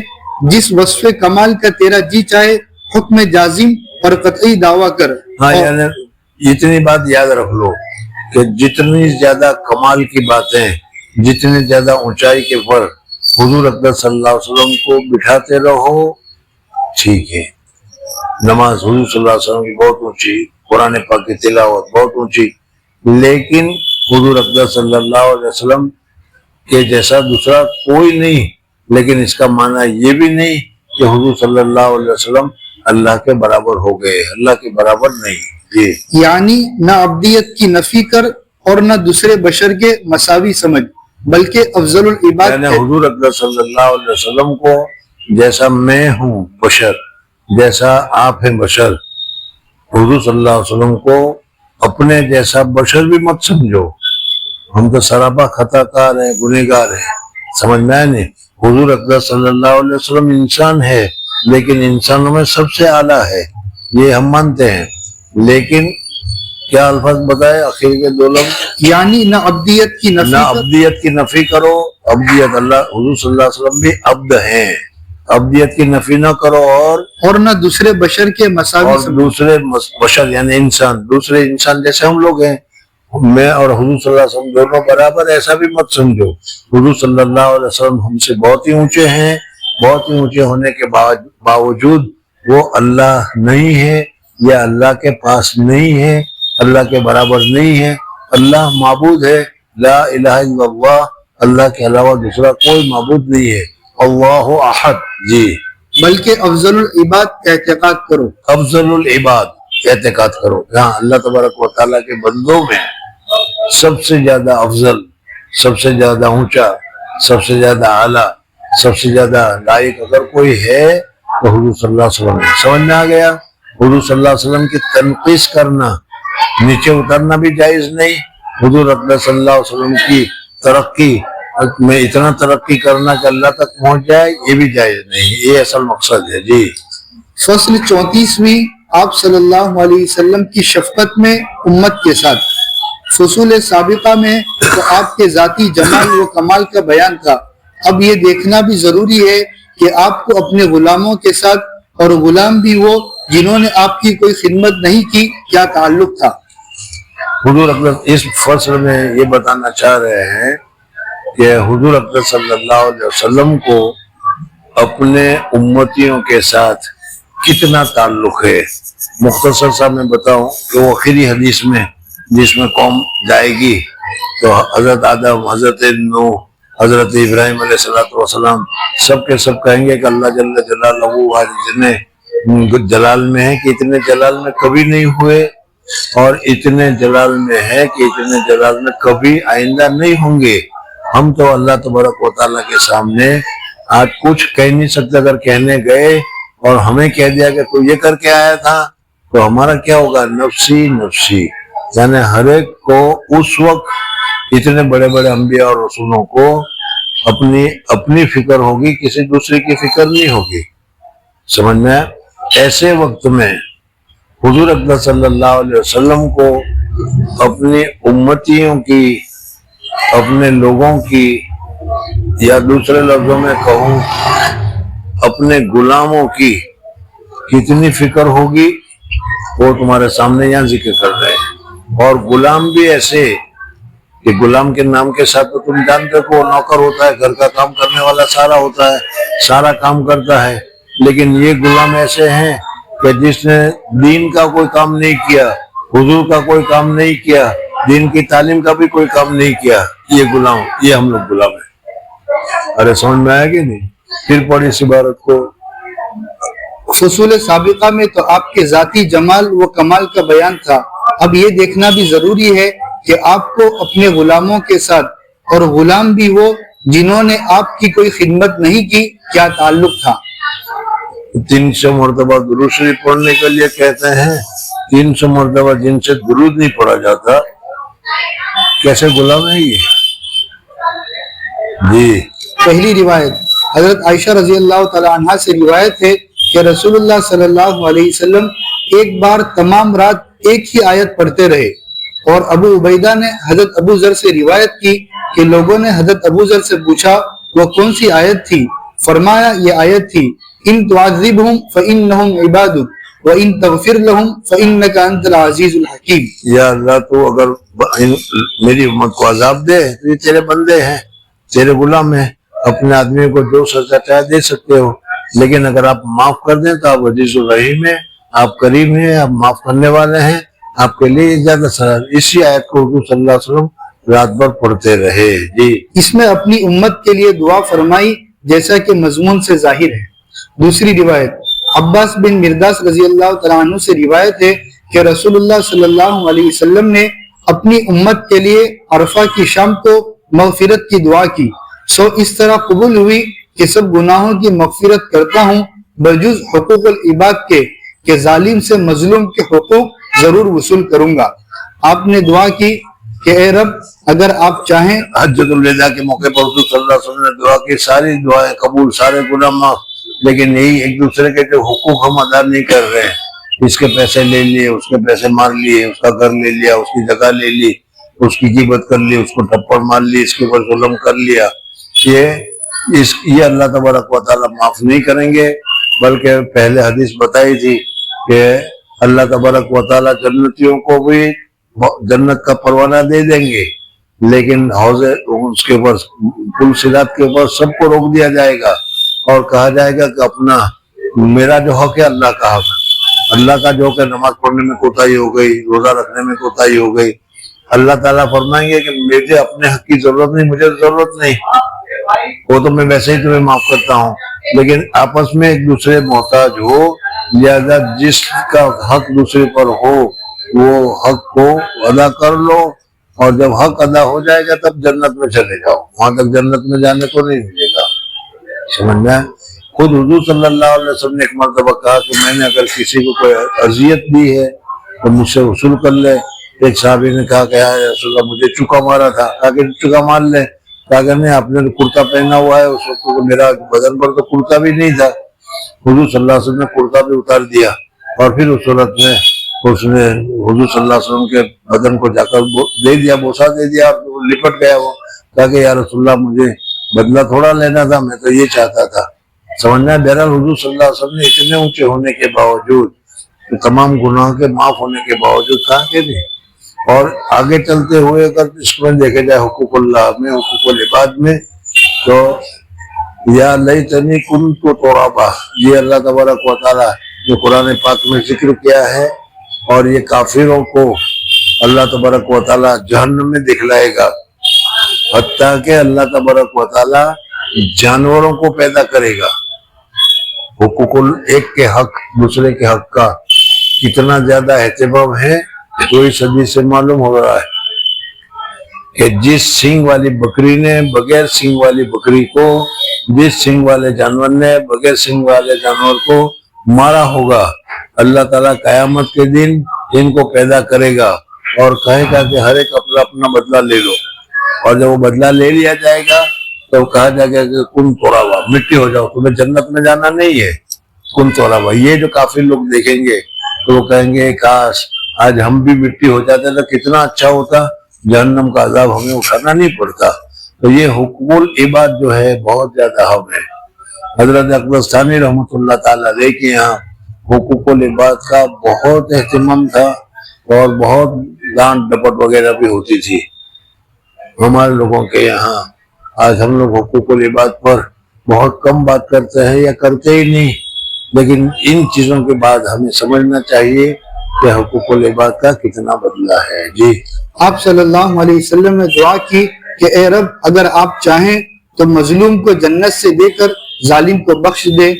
جس وصف کمال کا تیرا جی چاہے حکم جازم اور قطعی دعویٰ کر. ہاں، یعنی اتنی بات یاد رکھ لو کہ جتنی زیادہ کمال کی باتیں، جتنی زیادہ اونچائی کے پر حضور اکبر صلی اللہ علیہ وسلم کو بٹھاتے رہو ٹھیک ہے. نماز حضور صلی اللہ علیہ وسلم کی بہت اونچی، قرآن پاک کی تلاوت بہت اونچی، لیکن حضور اکبر صلی اللہ علیہ وسلم کے جیسا دوسرا کوئی نہیں. لیکن اس کا معنی یہ بھی نہیں کہ حضور صلی اللہ علیہ وسلم اللہ کے برابر ہو گئے، اللہ کے برابر نہیں جی. یعنی نہ عبدیت کی نفی کر اور نہ دوسرے بشر کے مساوی سمجھ، بلکہ افضل العباد یعنی حضور اکبر صلی اللہ علیہ وسلم کو جیسا میں ہوں بشر، جیسا آپ ہیں بشر، حضور صلی اللہ علیہ وسلم کو اپنے جیسا بشر بھی مت سمجھو. ہم تو سراپا خطا کار ہیں، گنہگار ہیں. سمجھ میں آیا نہیں؟ حضور اکرم صلی اللہ علیہ وسلم انسان ہے لیکن انسانوں میں سب سے اعلیٰ ہے، یہ ہم مانتے ہیں، لیکن کیا الفاظ بتائے آخر کے دو لفظ؟ یعنی نہ عبدیت کی نفی نہ عبدیت کی نفی کرو، عبدیت اللہ حضور صلی اللہ علیہ وسلم بھی عبد ہیں، عبدیت کی نفی نہ کرو، اور نہ دوسرے بشر کے مساوی اور دوسرے بشر یعنی انسان، دوسرے انسان جیسے ہم لوگ ہیں، میں اور حضور صلی اللہ علیہ وسلم دونوں برابر، ایسا بھی مت سمجھو۔ حضور صلی اللہ علیہ وسلم ہم سے بہت ہی اونچے ہیں، بہت ہی اونچے ہونے کے باوجود وہ اللہ نہیں ہے یا اللہ کے پاس نہیں ہے، اللہ کے برابر نہیں ہے۔ اللہ معبود ہے، لا الہ الا اللہ، اللہ کے علاوہ دوسرا کوئی معبود نہیں ہے، اللہ احد۔ جی، بلکہ افضل العباد کا اعتقاد کرو۔ افضل العباد اعتقاد کرو، جہاں اللہ تبارک و تعالیٰ کے بندوں میں سب سے زیادہ افضل، سب سے زیادہ اونچا، سب سے زیادہ اعلیٰ، سب سے زیادہ لائق اگر کوئی ہے تو حضور صلی اللہ علیہ وسلم ہے۔ سمجھ میں آ گیا؟ حضور صلی اللہ علیہ وسلم کی تنقیص کرنا، نیچے اترنا بھی جائز نہیں، حضور اکرم صلی اللہ علیہ وسلم کی ترقی میں اتنا ترقی کرنا کہ اللہ تک پہنچ جائے، یہ بھی جائز نہیں، یہ اصل مقصد ہے۔ جی، فصل 34ویں، آپ صلی اللہ علیہ وسلم کی شفقت میں امت کے ساتھ۔ فصول سابقہ میں تو آپ کے ذاتی جمال و کمال کا بیان تھا، اب یہ دیکھنا بھی ضروری ہے کہ آپ کو اپنے غلاموں کے ساتھ، اور غلام بھی وہ جنہوں نے آپ کی کوئی خدمت نہیں کی، کیا تعلق تھا۔ حضور اکرم اس فصل میں یہ بتانا چاہ رہے ہیں کہ حضور اکرم صلی اللہ علیہ وسلم کو اپنے امتیوں کے ساتھ کتنا تعلق ہے۔ مختصر سا میں بتاؤں کہ وہ آخری حدیث میں جس میں قوم جائے گی تو حضرت آدم، حضرت نوح، حضرت ابراہیم علیہ السلام سب کے سب کہیں گے کہ اللہ جل جلالہ اتنے جلال میں ہے کہ اتنے جلال میں کبھی نہیں ہوئے، اور اتنے جلال میں ہے کہ اتنے جلال میں کبھی آئندہ نہیں ہوں گے۔ ہم تو اللہ تبارک و تعالیٰ کے سامنے آج کچھ کہہ نہیں سکتے، اگر کہنے گئے اور ہمیں کہہ دیا کہ تو یہ کر کے آیا تھا تو ہمارا کیا ہوگا؟ نفسی نفسی، یعنی ہر ایک کو اس وقت اتنے بڑے بڑے انبیاء اور رسولوں کو اپنی فکر ہوگی، کسی دوسرے کی فکر نہیں ہوگی۔ سمجھ میں؟ ایسے وقت میں حضور اکرم صلی اللہ علیہ وسلم کو اپنی امتیوں کی، اپنے لوگوں کی، یا دوسرے لفظوں میں کہوں اپنے غلاموں کی کتنی فکر ہوگی وہ تمہارے سامنے یہاں ذکر کر رہے ہیں۔ اور غلام بھی ایسے کہ غلام کے نام کے ساتھ تو تم جانتے ہو نوکر ہوتا ہے، گھر کا کام کرنے والا سارا ہوتا ہے، سارا کام کرتا ہے، لیکن یہ غلام ایسے ہیں کہ جس نے دین کا کوئی کام نہیں کیا، حضور کا کوئی کام نہیں کیا، دین کی تعلیم کا بھی کوئی کام نہیں کیا، یہ غلام، یہ ہم لوگ غلام ہیں۔ ارے سمجھ میں آیا کہ نہیں؟ پھر پڑھی اس عبارت کو۔ فصول سابقہ میں تو آپ کے ذاتی جمال و کمال کا بیان تھا، اب یہ دیکھنا بھی ضروری ہے کہ آپ کو اپنے غلاموں کے ساتھ، اور غلام بھی وہ جنہوں نے آپ کی کوئی خدمت نہیں کی، کیا تعلق تھا۔ 300 مرتبہ درود شریف پڑھنے کے لیے کہتے ہیں، 300 مرتبہ جن سے درود نہیں پڑھا جاتا کیسے غلام ہے یہ؟ جی، پہلی روایت حضرت عائشہ رضی اللہ تعالی عنہ سے روایت ہے کہ رسول اللہ صلی اللہ علیہ وسلم ایک بار تمام رات ایک ہی آیت پڑھتے رہے، اور ابو عبیدہ نے حضرت ابو ذر سے روایت کی کہ لوگوں نے حضرت ابو ذر سے پوچھا وہ کون سی آیت تھی؟ فرمایا یہ آیت تھی، ان تعذبہم فإنہم عبادک وَإِن تَغْفِرْ لَهُمْ فَإِنَّكَ أَنْتَ الْعَزِيزُ الْحَكِيمُ۔ یا اللہ تو اگر میری امت کو عذاب دے تو یہ تیرے بندے ہیں، تیرے غلام ہیں، اپنے آدمی کو جو سزا چاہے دے سکتے ہو، لیکن اگر آپ معاف کر دیں تو آپ عزیز الرحیم ہیں، آپ کریم ہیں، آپ معاف کرنے والے ہیں، آپ کے لیے زیادہ سزا۔ اسی آیت کو حضور صلی اللہ علیہ وسلم رات بھر پڑھتے رہے۔ جی، اس میں اپنی امت کے لیے دعا فرمائی جیسا کہ مضمون سے ظاہر ہے۔ دوسری روایت عباس بن مرداس رضی اللہ تعالیٰ عنہ سے روایت ہے کہ رسول اللہ صلی اللہ علیہ وسلم نے اپنی امت کے لیے عرفہ کی شام کو مغفرت کی دعا کی، سو اس طرح قبول ہوئی کہ سب گناہوں کی مغفرت کرتا ہوں بجز حقوق العباد کے، کہ ظالم سے مظلوم کے حقوق ضرور وصول کروں گا۔ آپ نے دعا کی کہ اے رب اگر آپ چاہیں حجۃ الوداع کے موقع پر حضور صلی اللہ علیہ وسلم نے دعا کی، ساری دعائیں قبول، سارے گناہ معاف، لیکن یہی ایک دوسرے کے جو حقوق ہم ادا نہیں کر رہے ہیں، اس کے پیسے لے لیے، اس کے پیسے مار لیے، اس کا گھر لے لیا، اس کی جگہ لے لی، اس کی غیبت کر لی، اس کو ٹپڑ مار لی، اس کے اوپر ظلم کر لیا، یہ اللہ تبارک و تعالیٰ معاف نہیں کریں گے، بلکہ پہلے حدیث بتائی تھی کہ اللہ تبارک و تعالیٰ جنتیوں کو بھی جنت کا پروانہ دے دیں گے، لیکن حوض اس کے اوپر پل صراط کے اوپر سب کو روک دیا جائے گا اور کہا جائے گا کہ اپنا میرا جو حق ہے اللہ کا حق، اللہ کا جو کہ نماز پڑھنے میں کوتاہی ہو گئی، روزہ رکھنے میں کوتاہی ہو گئی، اللہ تعالیٰ فرمائیں گے کہ مجھے اپنے حق کی ضرورت نہیں، مجھے ضرورت نہیں، وہ تو میں ویسے ہی تمہیں معاف کرتا ہوں، لیکن آپس میں ایک دوسرے محتاج ہو، لہذا جس کا حق دوسرے پر ہو وہ حق کو ادا کر لو، اور جب حق ادا ہو جائے گا تب جنت میں چلے جاؤ، وہاں تک جنت میں جانے کو نہیں ملے گا، سمجھ میں؟ خود حضور صلی اللہ علیہ وسلم نے ایک مرتبہ کہا کہ میں نے اگر کسی کو کوئی اذیت دی ہے تو مجھ سے وصول کر لے۔ ایک صحابی نے کہا کہ یا رسول اللہ مجھے چکا مارا تھا، کہا کہ چکا مار لے، کہا کہ نہیں آپ نے کرتا پہنا ہوا ہے، اس وقت میرا بدن پر تو کرتا بھی نہیں تھا، حضور صلی اللہ علیہ وسلم نے کرتا بھی اتار دیا، اور پھر اس صورت میں اس نے حضور صلی اللہ علیہ وسلم کے بدن کو جا کر دے دیا، بوسہ دے دیا، لپٹ گیا وہ، کہا کہ یا رسول اللہ مجھے بدلہ تھوڑا لینا تھا، میں تو یہ چاہتا تھا، سمجھنا؟ بہرحال حضور صلی اللہ علیہ وسلم نے اتنے اونچے ہونے کے باوجود، تمام گناہ کے معاف ہونے کے باوجود کہا کہ نہیں۔ اور آگے چلتے ہوئے اگر اس میں دیکھا جائے حقوق اللہ میں، حقوق العباد میں، تو یا لیتنی کنت ترابا، یہ اللہ تبارک و تعالیٰ جو قرآن پاک میں ذکر کیا ہے، اور یہ کافروں کو اللہ تبارک و تعالیٰ جہنم میں دکھلائے گا، حتیٰ کہ اللہ تبارک و تعالیٰ جانوروں کو پیدا کرے گا۔ حقوق ایک کے حق دوسرے کے حق کا کتنا زیادہ اہتمام ہے، تو اس حدیث سے معلوم ہو رہا ہے کہ جس سینگ والی بکری نے بغیر سینگ والی بکری کو، جس سینگ والے جانور نے بغیر سینگ والے جانور کو مارا ہوگا، اللہ تعالیٰ قیامت کے دن ان کو پیدا کرے گا اور کہے گا کہ ہر ایک اپنا اپنا بدلہ لے لو، اور جب وہ بدلہ لے لیا جائے گا تو کہا جائے گا کہ کن توڑاوا، مٹی ہو جاؤ، تمہیں جنت میں جانا نہیں ہے، کن توڑاوا۔ یہ جو کافر لوگ دیکھیں گے تو وہ کہیں گے کاش آج ہم بھی مٹی ہو جاتے تو کتنا اچھا ہوتا، جہنم کا عذاب ہمیں اٹھانا نہیں پڑتا۔ تو یہ حقوق العباد جو ہے بہت زیادہ اہم ہے۔ حضرت اکبر ثانی رحمۃ اللہ تعالیٰ علیہ کے یہاں حقوق العباد کا بہت اہتمام تھا، اور بہت ڈانٹ ڈپٹ وغیرہ بھی ہوتی تھی۔ ہمارے لوگوں کے یہاں آج ہم لوگ حقوق العباد پر بہت کم بات کرتے ہیں یا کرتے ہی نہیں، لیکن ان چیزوں کے بعد ہمیں سمجھنا چاہیے کہ حقوق العباد کا کتنا بدلہ ہے۔ جی آپ صلی اللہ علیہ وسلم نے دعا کی کہ اے رب اگر آپ چاہیں تو مظلوم کو جنت سے دے کر ظالم کو بخش دے۔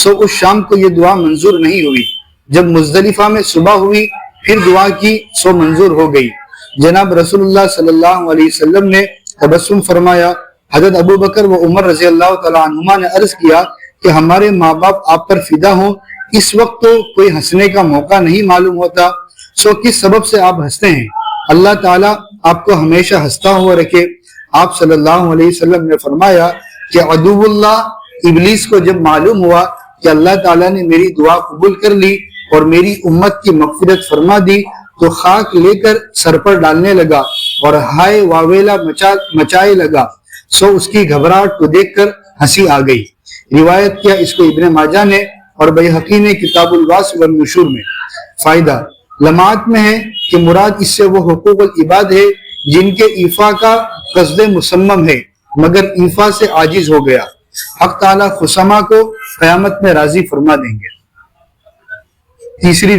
سو اس شام کو یہ دعا منظور نہیں ہوئی، جب مزدلفہ میں صبح ہوئی پھر دعا کی سو منظور ہو گئی۔ جناب رسول اللہ صلی اللہ علیہ وسلم نے تبسم فرمایا۔ حضرت ابو بکر و عمر رضی اللہ تعالیٰ عنہما نے عرض کیا کہ ہمارے ماں باپ آپ پر فدا ہوں، اس وقت تو کوئی ہنسنے کا موقع نہیں معلوم ہوتا، سو کس سبب سے آپ ہنستے ہیں؟ اللہ تعالیٰ آپ کو ہمیشہ ہنستا ہوا رکھے۔ آپ صلی اللہ علیہ وسلم نے فرمایا کہ عدو اللہ ابلیس کو جب معلوم ہوا کہ اللہ تعالیٰ نے میری دعا قبول کر لی اور میری امت کی مغفرت فرما دی، تو خاک لے کر سر پر ڈالنے لگا اور ہائے واویلا مچائے لگا۔ سو اس کی گھبراہٹ کو دیکھ کر ہنسی آ گئی۔ روایت کیا اس کو ابن ماجہ نے اور بیہقی نے کتاب الواس والنشور میں۔ فائدہ لمحات میں ہے کہ مراد اس سے وہ حقوق العباد ہے جن کے ایفا کا قصد مسمم ہے مگر ایفا سے عاجز ہو گیا۔ حق تعالیٰ خصما کو قیامت میں راضی فرما دیں گے۔ تیسری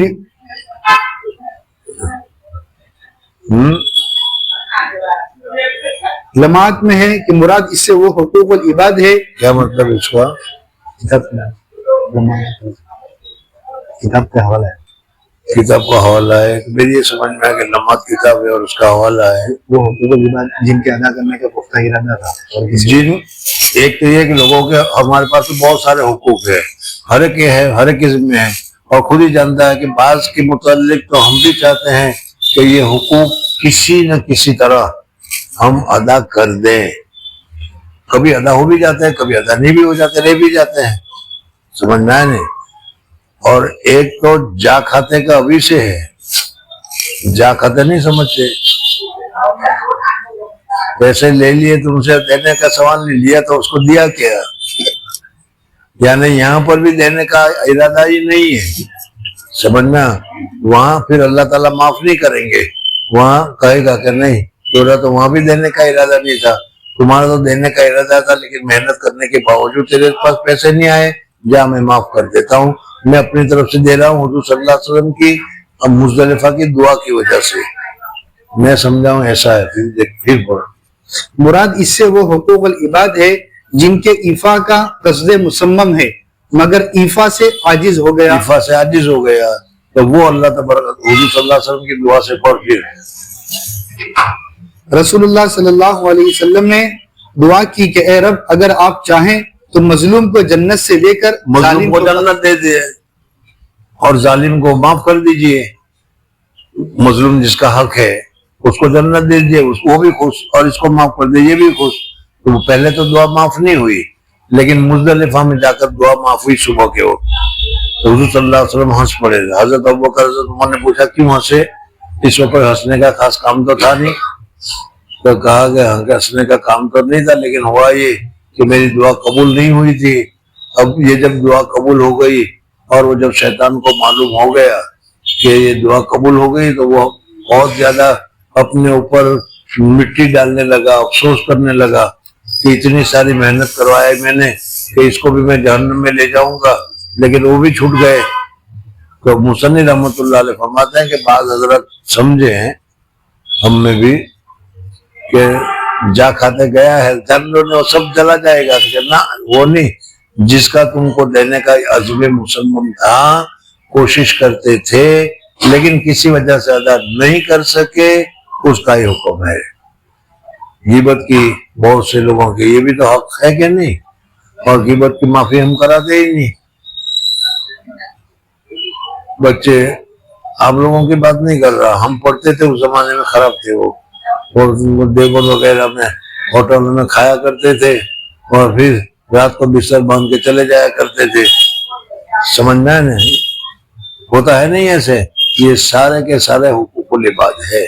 لمحات میں ہے کہ مراد اس سے وہ حقوق العباد ہے۔ کیا مطلب اس کا؟ کتاب کا حوالہ ہے، کتاب کا حوالہ ہے، میری یہ سمجھ میں ہے کہ لمحات کتاب ہے اور اس کا حوالہ ہے۔ وہ حقوق العباد جن کے ادا کرنے کا پختہ ارادہ تھا۔ جن ایک تو یہ کہ لوگوں کے ہمارے پاس تو بہت سارے حقوق ہیں، ہر ایک ہے، ہر ایک قسم میں ہے، اور خود ہی جانتا ہے کہ بعض کے متعلق تو ہم بھی چاہتے ہیں کہ یہ حقوق کسی نہ کسی طرح ہم ادا کر دیں. کبھی ادا ہو بھی جاتے ہیں, کبھی ادا نہیں بھی ہو جاتے, رہ بھی جاتے ہیں, سمجھنا ہے نہیں. اور ایک تو جا کھاتے کا ابھی سے ہے, جا کھاتے نہیں سمجھتے, پیسے لے لیے تم سے, دینے کا سوال نہیں, لیا تو اس کو دیا کیا, یعنی یہاں پر بھی دینے کا ارادہ ہی نہیں ہے, سمجھنا. وہاں پھر اللہ تعالیٰ معاف نہیں کریں گے, وہاں کہے گا کہ نہیں تیرا تو وہاں بھی دینے کا ارادہ نہیں تھا, تمہارا تو دینے کا ارادہ تھا لیکن محنت کرنے کے باوجود تیرے پاس پیسے نہیں آئے, جا میں معاف کر دیتا ہوں, میں اپنی طرف سے دے رہا ہوں حضور صلی اللہ علیہ وسلم کی مزدلفہ کی دعا کی وجہ سے. میں سمجھاؤں ایسا ہے. پھر پڑھ. مراد اس سے وہ حقوق العباد ہے جن کے ایفا کا قصد مصمم ہے مگر ایفا سے عاجز ہو گیا. ایفا سے عاجز ہو گیا تو وہ اللہ تبارک حضور صلی اللہ علیہ وسلم کی دعا سے پڑھ. پھر رسول اللہ صلی اللہ علیہ وسلم نے دعا کی کہ اے رب اگر آپ چاہیں تو مظلوم کو جنت سے لے کر مظلوم کو جنت دے دے اور ظالم کو معاف کر دیجئے. مظلوم جس کا حق ہے اس کو جنت دے دیجئے, وہ بھی خوش, اور اس کو معاف کر دے یہ بھی خوش. تو پہلے تو دعا معاف نہیں ہوئی, لیکن مزدلفہ میں جا کر دعا معاف ہوئی صبح کے وقت. حضور صلی اللہ علیہ وسلم ہنس پڑے. حضرت ابوبکر حضرت عمر نے پوچھا کیوں ہنسے؟ اس وقت ہنسنے کا خاص کام تو تھا نہیں. تو کہا کہ ہنسنے کا کام تو نہیں تھا, لیکن ہوا یہ کہ میری دعا قبول نہیں ہوئی تھی. اب یہ جب دعا قبول ہو گئی اور وہ جب شیطان کو معلوم ہو گیا کہ یہ دعا قبول ہو گئی تو وہ بہت زیادہ اپنے اوپر مٹی ڈالنے لگا, افسوس کرنے لگا کہ اتنی ساری محنت کروائی میں نے کہ اس کو بھی میں جہنم میں لے جاؤں گا, لیکن وہ بھی چھوٹ گئے. تو مصنف رحمۃ اللہ علیہ فرماتے ہیں کہ بعض حضرت سمجھے ہیں ہم میں بھی کہ جا کھاتے گیا ہے جنوں نے وہ سب چلا جائے گا, نہ وہ نہیں, جس کا تم کو دینے کا عزم مصمم تھا, کوشش کرتے تھے لیکن کسی وجہ سے ادا نہیں کر سکے, اس کا ہی حکم ہے. غیبت کی بہت سے لوگوں کے یہ بھی تو حق ہے کہ نہیں, اور غیبت کی معافی ہم کراتے ہی نہیں. بچے آپ لوگوں کی بات نہیں کر رہا, ہم پڑھتے تھے اس زمانے میں, خراب تھے وہ, اور دیوبند وغیرہ میں ہوٹل میں کھایا کرتے تھے اور پھر رات کو بستر باندھ کے چلے جایا کرتے تھے. سمجھنا ہے نہیں, ہوتا ہے نہیں ایسے. یہ سارے کے سارے حقوق العباد ہے.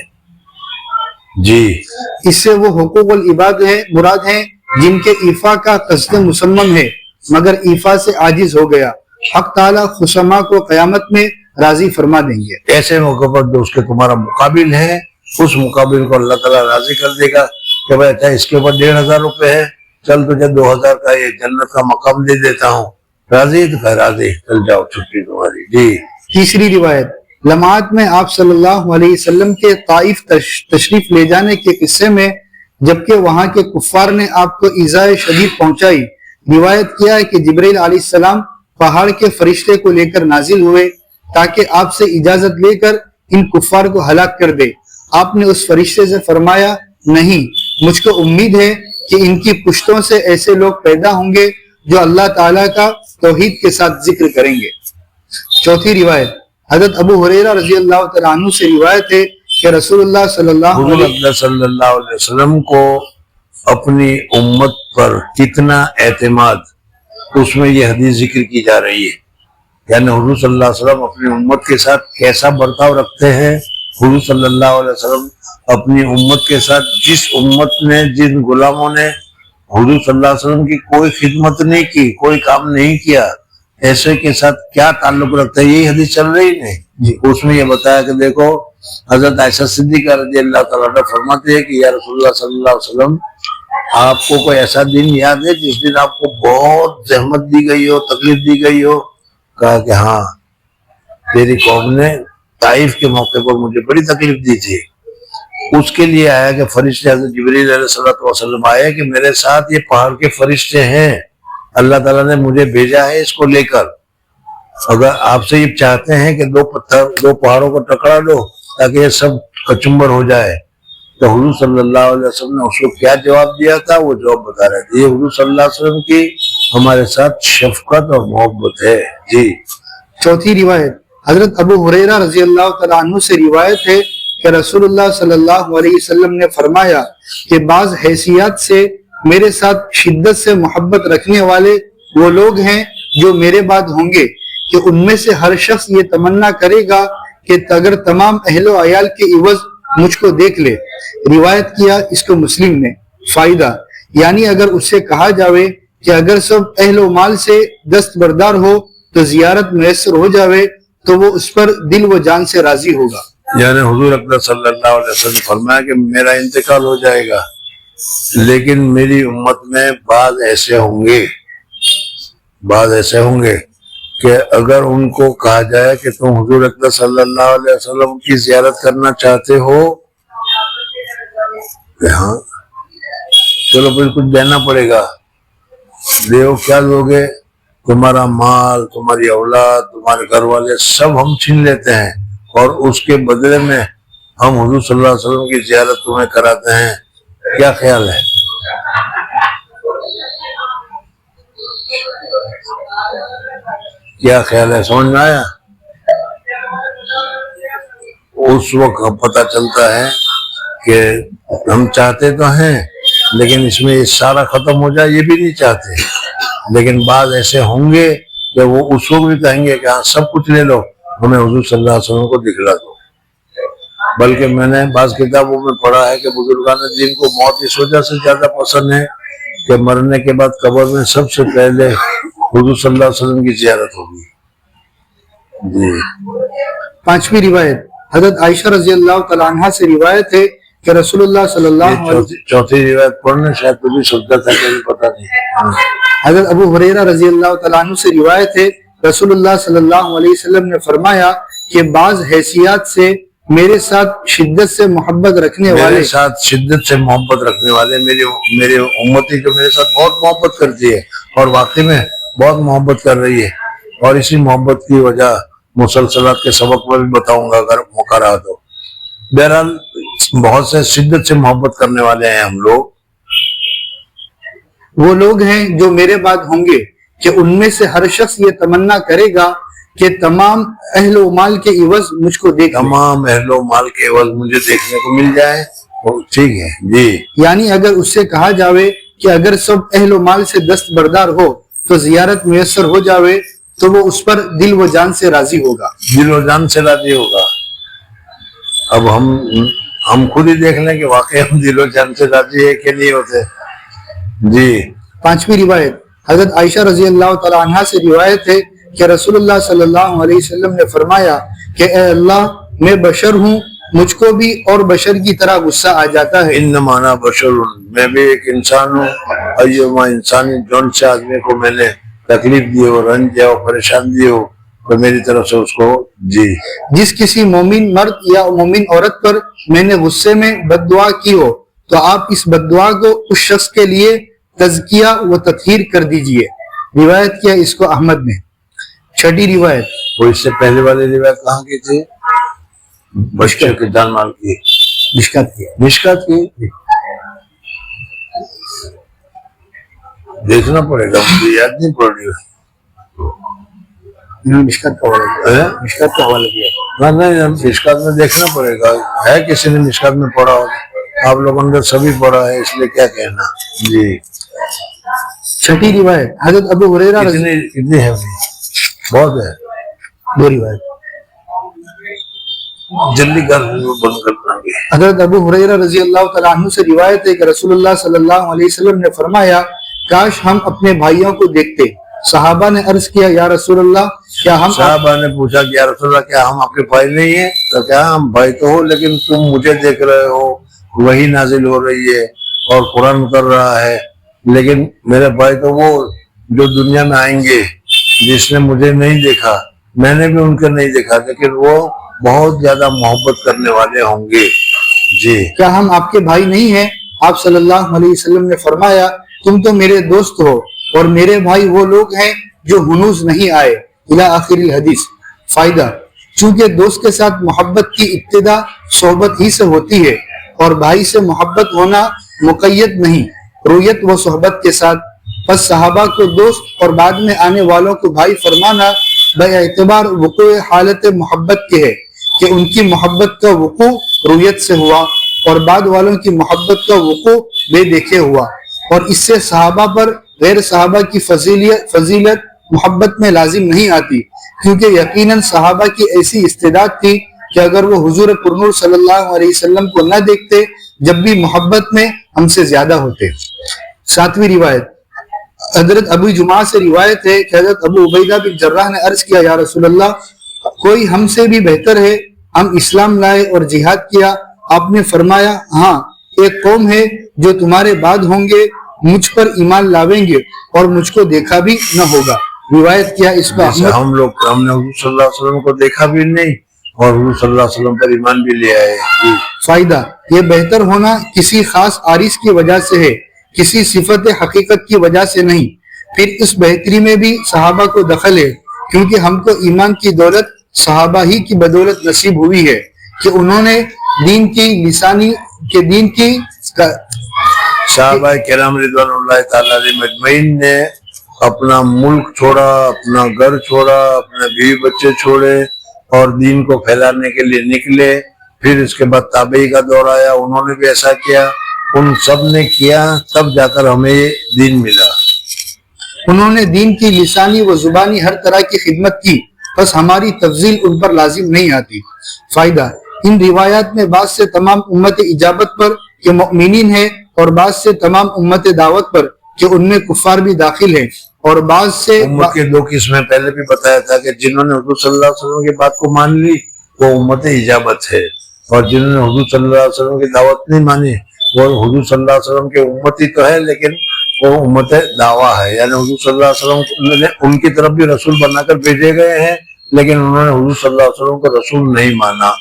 جی اس سے وہ حقوق العباد ہے مراد ہیں جن کے ایفا کا قصد مصمم ہے مگر ایفا سے عاجز ہو گیا. حق تعالیٰ خصما کو قیامت میں راضی فرما دیں گے. ایسے موقع پر جو اس کے تمہارا مقابل ہے, اس مقابل کو اللہ تعالیٰ راضی کر دے گا کہ بھائی اچھا اس کے اوپر 1500 روپے ہے, چل تجھے 2000 کا یہ جنت کا مقام دے دیتا ہوں, راضی تو کہ راضی, چل جاؤ چھٹی تمہاری. جی تیسری روایت لمحات میں آپ صلی اللہ علیہ وسلم کے طائف تشریف لے جانے کے قصے میں جبکہ وہاں کے کفار نے آپ کو ایذاء شدید پہنچائی, روایت کیا ہے کہ جبرائیل علیہ السلام پہاڑ کے فرشتے کو لے کر نازل ہوئے تاکہ آپ سے اجازت لے کر ان کفار کو ہلاک کر دے. آپ نے اس فرشتے سے فرمایا نہیں, مجھ کو امید ہے کہ ان کی پشتوں سے ایسے لوگ پیدا ہوں گے جو اللہ تعالیٰ کا توحید کے ساتھ ذکر کریں گے. چوتھی روایت حضرت ابو ہریرہ رضی اللہ تعالیٰ عنہ سے روایت ہے کہ رسول اللہ صلی اللہ علیہ وسلم کو اپنی امت پر کتنا اعتماد, اس میں یہ حدیث ذکر کی جا رہی ہے. یعنی حضور صلی اللہ علیہ وسلم اپنی امت کے ساتھ کیسا برتاؤ رکھتے ہیں. حضور صلی اللہ علیہ وسلم اپنی امت کے ساتھ, جس امت نے جن غلاموں نے حضور صلی اللہ علیہ وسلم کی کوئی خدمت نہیں کی, کوئی کام نہیں کیا, ایسے کے ساتھ کیا تعلق رکھتا ہے, یہی حدیث چل رہی ہے. اس میں یہ بتایا کہ دیکھو حضرت عائشہ صدیقہ رضی اللہ تعالیٰ عنہ فرماتے ہیں کہ یا رسول اللہ صلی اللہ علیہ وسلم آپ کو کوئی ایسا دن یاد ہے جس دن آپ کو بہت زحمت دی گئی ہو, تکلیف دی گئی ہو؟ کہا کہ ہاں, تیری قوم نے طائف کے موقع پر مجھے بڑی تکلیف دی تھی. اس کے لیے آیا کہ فرشتے حضرت جبرائیل علیہ السلام آئے کہ میرے ساتھ یہ پہاڑ کے فرشتے ہیں, اللہ تعالیٰ نے مجھے بھیجا ہے اس کو لے کر. اگر آپ سے یہ چاہتے ہیں کہ دو پہاڑوں کو ٹکرا دو تاکہ یہ سب کچمبر ہو جائے, تو حضور صلی اللہ علیہ وسلم نے اس کو کیا جواب دیا تھا, وہ جواب بتا رہے تھے. یہ حضور صلی اللہ علیہ وسلم کی ہمارے ساتھ شفقت اور محبت ہے. جی چوتھی روایت حضرت ابو ہریرہ رضی اللہ تعالیٰ عنہ سے روایت ہے کہ رسول اللہ صلی اللہ علیہ وسلم نے فرمایا کہ بعض حیثیات سے میرے ساتھ شدت سے محبت رکھنے والے وہ لوگ ہیں جو میرے بعد ہوں گے کہ ان میں سے ہر شخص یہ تمنا کرے گا کہ اگر تمام اہل و عیال کے عوض مجھ کو دیکھ لے۔ روایت کیا اس کو مسلم نے۔ فائدہ یعنی اگر اس سے کہا جاوے کہ اگر سب اہل و مال سے دستبردار ہو تو زیارت میسر ہو جاوے تو وہ اس پر دل و جان سے راضی ہوگا۔ یعنی حضور اکرم صلی اللہ علیہ وسلم نے فرمایا کہ میرا انتقال ہو جائے گا لیکن میری امت میں بعض ایسے ہوں گے کہ اگر ان کو کہا جائے کہ تم حضور اکرم صلی اللہ علیہ وسلم کی زیارت کرنا چاہتے ہو کہ ہاں چلو پھر کچھ دینا پڑے گا، دیو کیا لوگے؟ تمہارا مال، تمہاری اولاد، تمہارے گھر والے سب ہم چھین لیتے ہیں اور اس کے بدلے میں ہم حضور صلی اللہ علیہ وسلم کی زیارت تمہیں کراتے ہیں، کیا خیال ہے؟ کیا خیال ہے؟ سمجھ میں آیا؟ اس وقت پتہ چلتا ہے کہ ہم چاہتے تو ہیں لیکن اس میں یہ سارا ختم ہو جائے یہ بھی نہیں چاہتے، لیکن بعض ایسے ہوں گے کہ وہ اس وقت بھی کہیں گے کہ ہاں سب کچھ لے لو، ہمیں حضور صلی اللہ علیہ وسلم کو دکھلا دو۔ بلکہ میں نے بعض کتابوں میں پڑھا ہے کہ بزرگان دین کو موت اس وجہ سے زیادہ پسند ہے کہ مرنے کے بعد قبر میں سب سے پہلے حضور صلی اللہ علیہ وسلم کی زیارت ہوگی۔ جی۔ پانچویں روایت حضرت عائشہ رضی اللہ تعالیٰ عنہ سے روایت ہے کہ رسول اللہ صلی اللہ علیہ وسلم چوتھی روایت پڑھنے شاید تو بھی سجدہ تھا کہ پتہ نہیں۔ حضرت ابو ہریرہ رضی اللہ تعالیٰ عنہ سے روایت ہے رسول اللہ صلی اللہ علیہ وسلم نے فرمایا کہ بعض حیثیات سے میرے ساتھ شدت سے محبت رکھنے والے میرے امتی جو میرے ساتھ بہت محبت کرتی ہے اور واقعی میں بہت محبت کر رہی ہے، اور اسی محبت کی وجہ مسلسلات کے سبق میں بھی بتاؤں گا اگر موقع رہا تو۔ بہرحال بہت سے شدت سے محبت کرنے والے ہیں ہم لوگ، وہ لوگ ہیں جو میرے بعد ہوں گے کہ ان میں سے ہر شخص یہ تمنا کرے گا کہ تمام اہل و مال کے عوض مجھ کو دیکھ، تمام اہل و مال کے عوض مجھے دیکھنے کو مل جائے۔ ٹھیک ہے جی۔ یعنی اگر اس سے کہا جاوے کہ اگر سب اہل و مال سے دستبردار ہو تو زیارت میسر ہو جاوے تو وہ اس پر دل و جان سے راضی ہوگا۔ دل و جان سے راضی ہوگا۔ اب ہم خود ہی دیکھ لیں کہ واقعی ہم دل و جان سے راضی ہے کہ نہیں ہوتے۔ جی۔ پانچویں روایت حضرت عائشہ رضی اللہ تعالیٰ عنہ سے روایت ہے کہ رسول اللہ صلی اللہ علیہ وسلم نے فرمایا کہ اے اللہ میں بشر ہوں، مجھ کو بھی اور بشر کی طرح غصہ آ جاتا ہے۔ انما انا بشر، میں بھی ایک انسان ہوں، ایما انسانی جون سے آدمی کو میں نے تکلیف دی ہو، رنج دیا ہو، پریشان دی ہو تو میری طرف سے اس کو جی۔ جس کسی مومن مرد یا مومن عورت پر میں نے غصے میں بد دعا کی ہو تو آپ اس بد دعا کو اس شخص کے لیے تزکیہ و تطہیر کر دیجئے۔ روایت کیا اس کو احمد نے۔ چھٹی روایت، وہ اس سے پہلے والی روایت کہاں کی تھی؟ بشر کے جان مال کی، مشکات کی۔ دیکھنا پڑے گا، مجھے یاد نہیں پڑ رہی ہے۔ مشکات کا حوالہ دیا۔ نہیں، مشکات میں دیکھنا پڑے گا، ہے کسی نے مشکات میں پڑھا ہوگا، آپ لوگوں نے سبھی پڑھا ہے اس لیے کیا کہنا۔ جی۔ چھٹی روایت حضرت ابو ہریرہ کتنی ہے؟ بہت ہے، دو روایت۔ جلدی کر بند کرنا گے۔ حضرت ابو ہریرہ رضی اللہ تعالیٰ عنہ سے روایت ہے کہ رسول اللہ صلی اللہ علیہ وسلم نے فرمایا کاش ہم اپنے بھائیوں کو دیکھتے۔ صحابہ نے عرض کیا یا رسول اللہ کیا ہم، صحابہ نے پوچھا کہ یا رسول اللہ کیا ہم آپ کے بھائی نہیں ہیں؟ تو کیا ہم بھائی تو ہو لیکن تم مجھے دیکھ رہے ہو، وہی نازل ہو رہی ہے اور قرآن اتر رہا ہے، لیکن میرے بھائی تو وہ جو دنیا میں آئیں گے جس نے مجھے نہیں دیکھا، میں نے بھی ان کو نہیں دیکھا، لیکن وہ بہت زیادہ محبت کرنے والے ہوں گے۔ جی۔ کیا ہم آپ کے بھائی نہیں ہیں؟ آپ صلی اللہ علیہ وسلم نے فرمایا تم تو میرے دوست ہو اور میرے بھائی وہ لوگ ہیں جو ہنوز نہیں آئے۔ الی آخر الحدیث۔ فائدہ چونکہ دوست کے ساتھ محبت کی ابتدا صحبت ہی سے ہوتی ہے اور بھائی سے محبت ہونا مقید نہیں، رویت و صحبت کے ساتھ، پس صحابہ کو دوست اور بعد میں آنے والوں کو بھائی فرمانا بے اعتبار وقوع حالت محبت کے ہے، کہ ان کی محبت کا وقوع رویت سے ہوا اور بعد والوں کی محبت کا وقوع بے دیکھے ہوا، اور اس سے صحابہ پر غیر صحابہ کی فضیلت محبت میں لازم نہیں آتی، کیونکہ یقیناً صحابہ کی ایسی استعداد تھی کہ اگر وہ حضور پرنور صلی اللہ علیہ وسلم کو نہ دیکھتے جب بھی محبت میں ہم سے زیادہ ہوتے۔ 7ویں روایت حضرت ابو جمعہ سے روایت ہے کہ حضرت ابو عبیدہ بن جراح نے عرض کیا، یا رسول اللہ، کوئی ہم سے بھی بہتر ہے؟ ہم اسلام لائے اور جہاد کیا۔ آپ نے فرمایا، ہاں، ایک قوم ہے جو تمہارے بعد ہوں گے، مجھ پر ایمان لاویں گے اور مجھ کو دیکھا بھی نہ ہوگا۔ روایت کیا اس کا ہم نے حضور صلی اللہ علیہ وسلم کو دیکھا بھی نہیں اور حضور صلی اللہ علیہ وسلم پر ایمان بھی لے آئے۔ فائدہ، یہ بہتر ہونا کسی خاص عارض کی وجہ سے ہے، کسی صفت حقیقت کی وجہ سے نہیں۔ پھر اس بہتری میں بھی صحابہ کو دخل ہے، کیونکہ ہم کو ایمان کی دولت صحابہ ہی کی بدولت نصیب ہوئی ہے کہ انہوں نے دین کی صحابہ کرام رضوان اللہ تعالی علیہ مجمعین نے اپنا ملک چھوڑا، اپنا گھر چھوڑا، اپنے بیوی بچے چھوڑے اور دین کو پھیلانے کے لیے نکلے۔ پھر اس کے بعد تابعی کا دور آیا، انہوں نے بھی ایسا کیا، ان سب نے کیا، تب جا کر ہمیں یہ دین ملا۔ انہوں نے دین کی لسانی و زبانی ہر طرح کی خدمت کی، بس ہماری تفضیل ان پر لازم نہیں آتی۔ فائدہ، ان روایات میں بعض سے تمام امت اجابت پر کہ مؤمنین ہے اور بعض سے تمام امت دعوت پر کہ ان میں کفار بھی داخل ہیں، اور بعض سے امت کے دو قسمیں پہلے بھی بتایا تھا کہ جنہوں نے حضور صلی اللہ علیہ وسلم کی بات کو مان لی وہ امت اجابت ہے، اور جنہوں نے حضور صلی اللہ علیہ وسلم کی دعوت نہیں مانی وہ حضور صلی اللہ علیہ وسلم کے امتی تو ہے لیکن وہ امت دعویٰ ہے، یعنی حضور صلی اللہ علیہ وسلم نے ان کی طرف بھی رسول بنا کر بھیجے گئے ہیں لیکن انہوں نے حضور صلی اللہ علیہ وسلم کو رسول نہیں مانا۔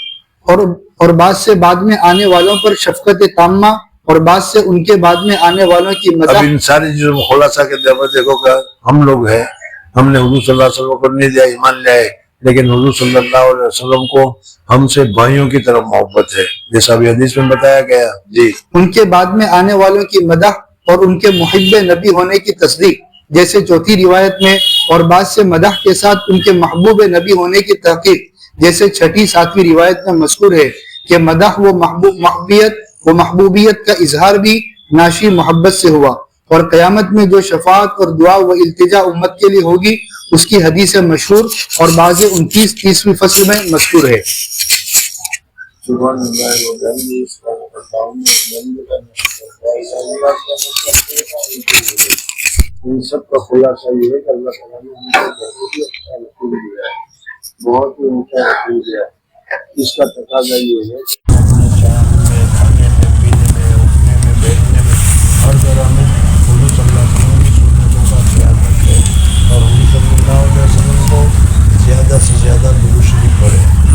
اور بعض سے بعد میں آنے والوں پر شفقت تامہ، اور بعض سے ان کے بعد میں آنے والوں کی اب مدح۔ ان ساری چیزوں کو خلاصہ کے دیکھو کہ ہم لوگ ہیں، ہم نے حضور صلی اللہ علیہ وسلم کو نہیں دیا، ایمان لے آئے، لیکن حضور صلی اللہ علیہ وسلم کو ہم سے بھائیوں کی طرف محبت ہے، جیسا ابھی حدیث میں بتایا گیا۔ جی، ان کے بعد میں آنے والوں کی مدح اور ان کے محب نبی ہونے کی تصدیق، جیسے 4تھی روایت میں، اور بعض سے مدح کے ساتھ ان کے محبوب نبی ہونے کی تحقیق، جیسے 6ٹھی 7ویں روایت میں مذکور ہے کہ مدح و محبوبیت کا اظہار بھی ناشی محبت سے ہوا، اور قیامت میں جو شفاعت اور دعا و التجا امت کے لیے ہوگی اس کی حدیث مشہور اور بعض 29-30ویں فصل میں مذکور ہے۔ ان سب کا خلاصہ یہ ہے کہ اللہ تعالیٰ نے ہم کو بہت ہی اچھا رسول دیا ہے، بہت ہی اونچا رسول دیا ہے۔ اس کا تقاضا یہ ہے اپنے چاہنے میں، کھانے میں، پینے میں، اٹھنے میں، بیٹھنے میں، ہر طرح میں حضور صلی اللہ علیہ وسلم کی سنتوں کا خیال رکھے اور حضور صلی اللہ علیہ وسلم کو زیادہ سے زیادہ درود شریف پڑھے۔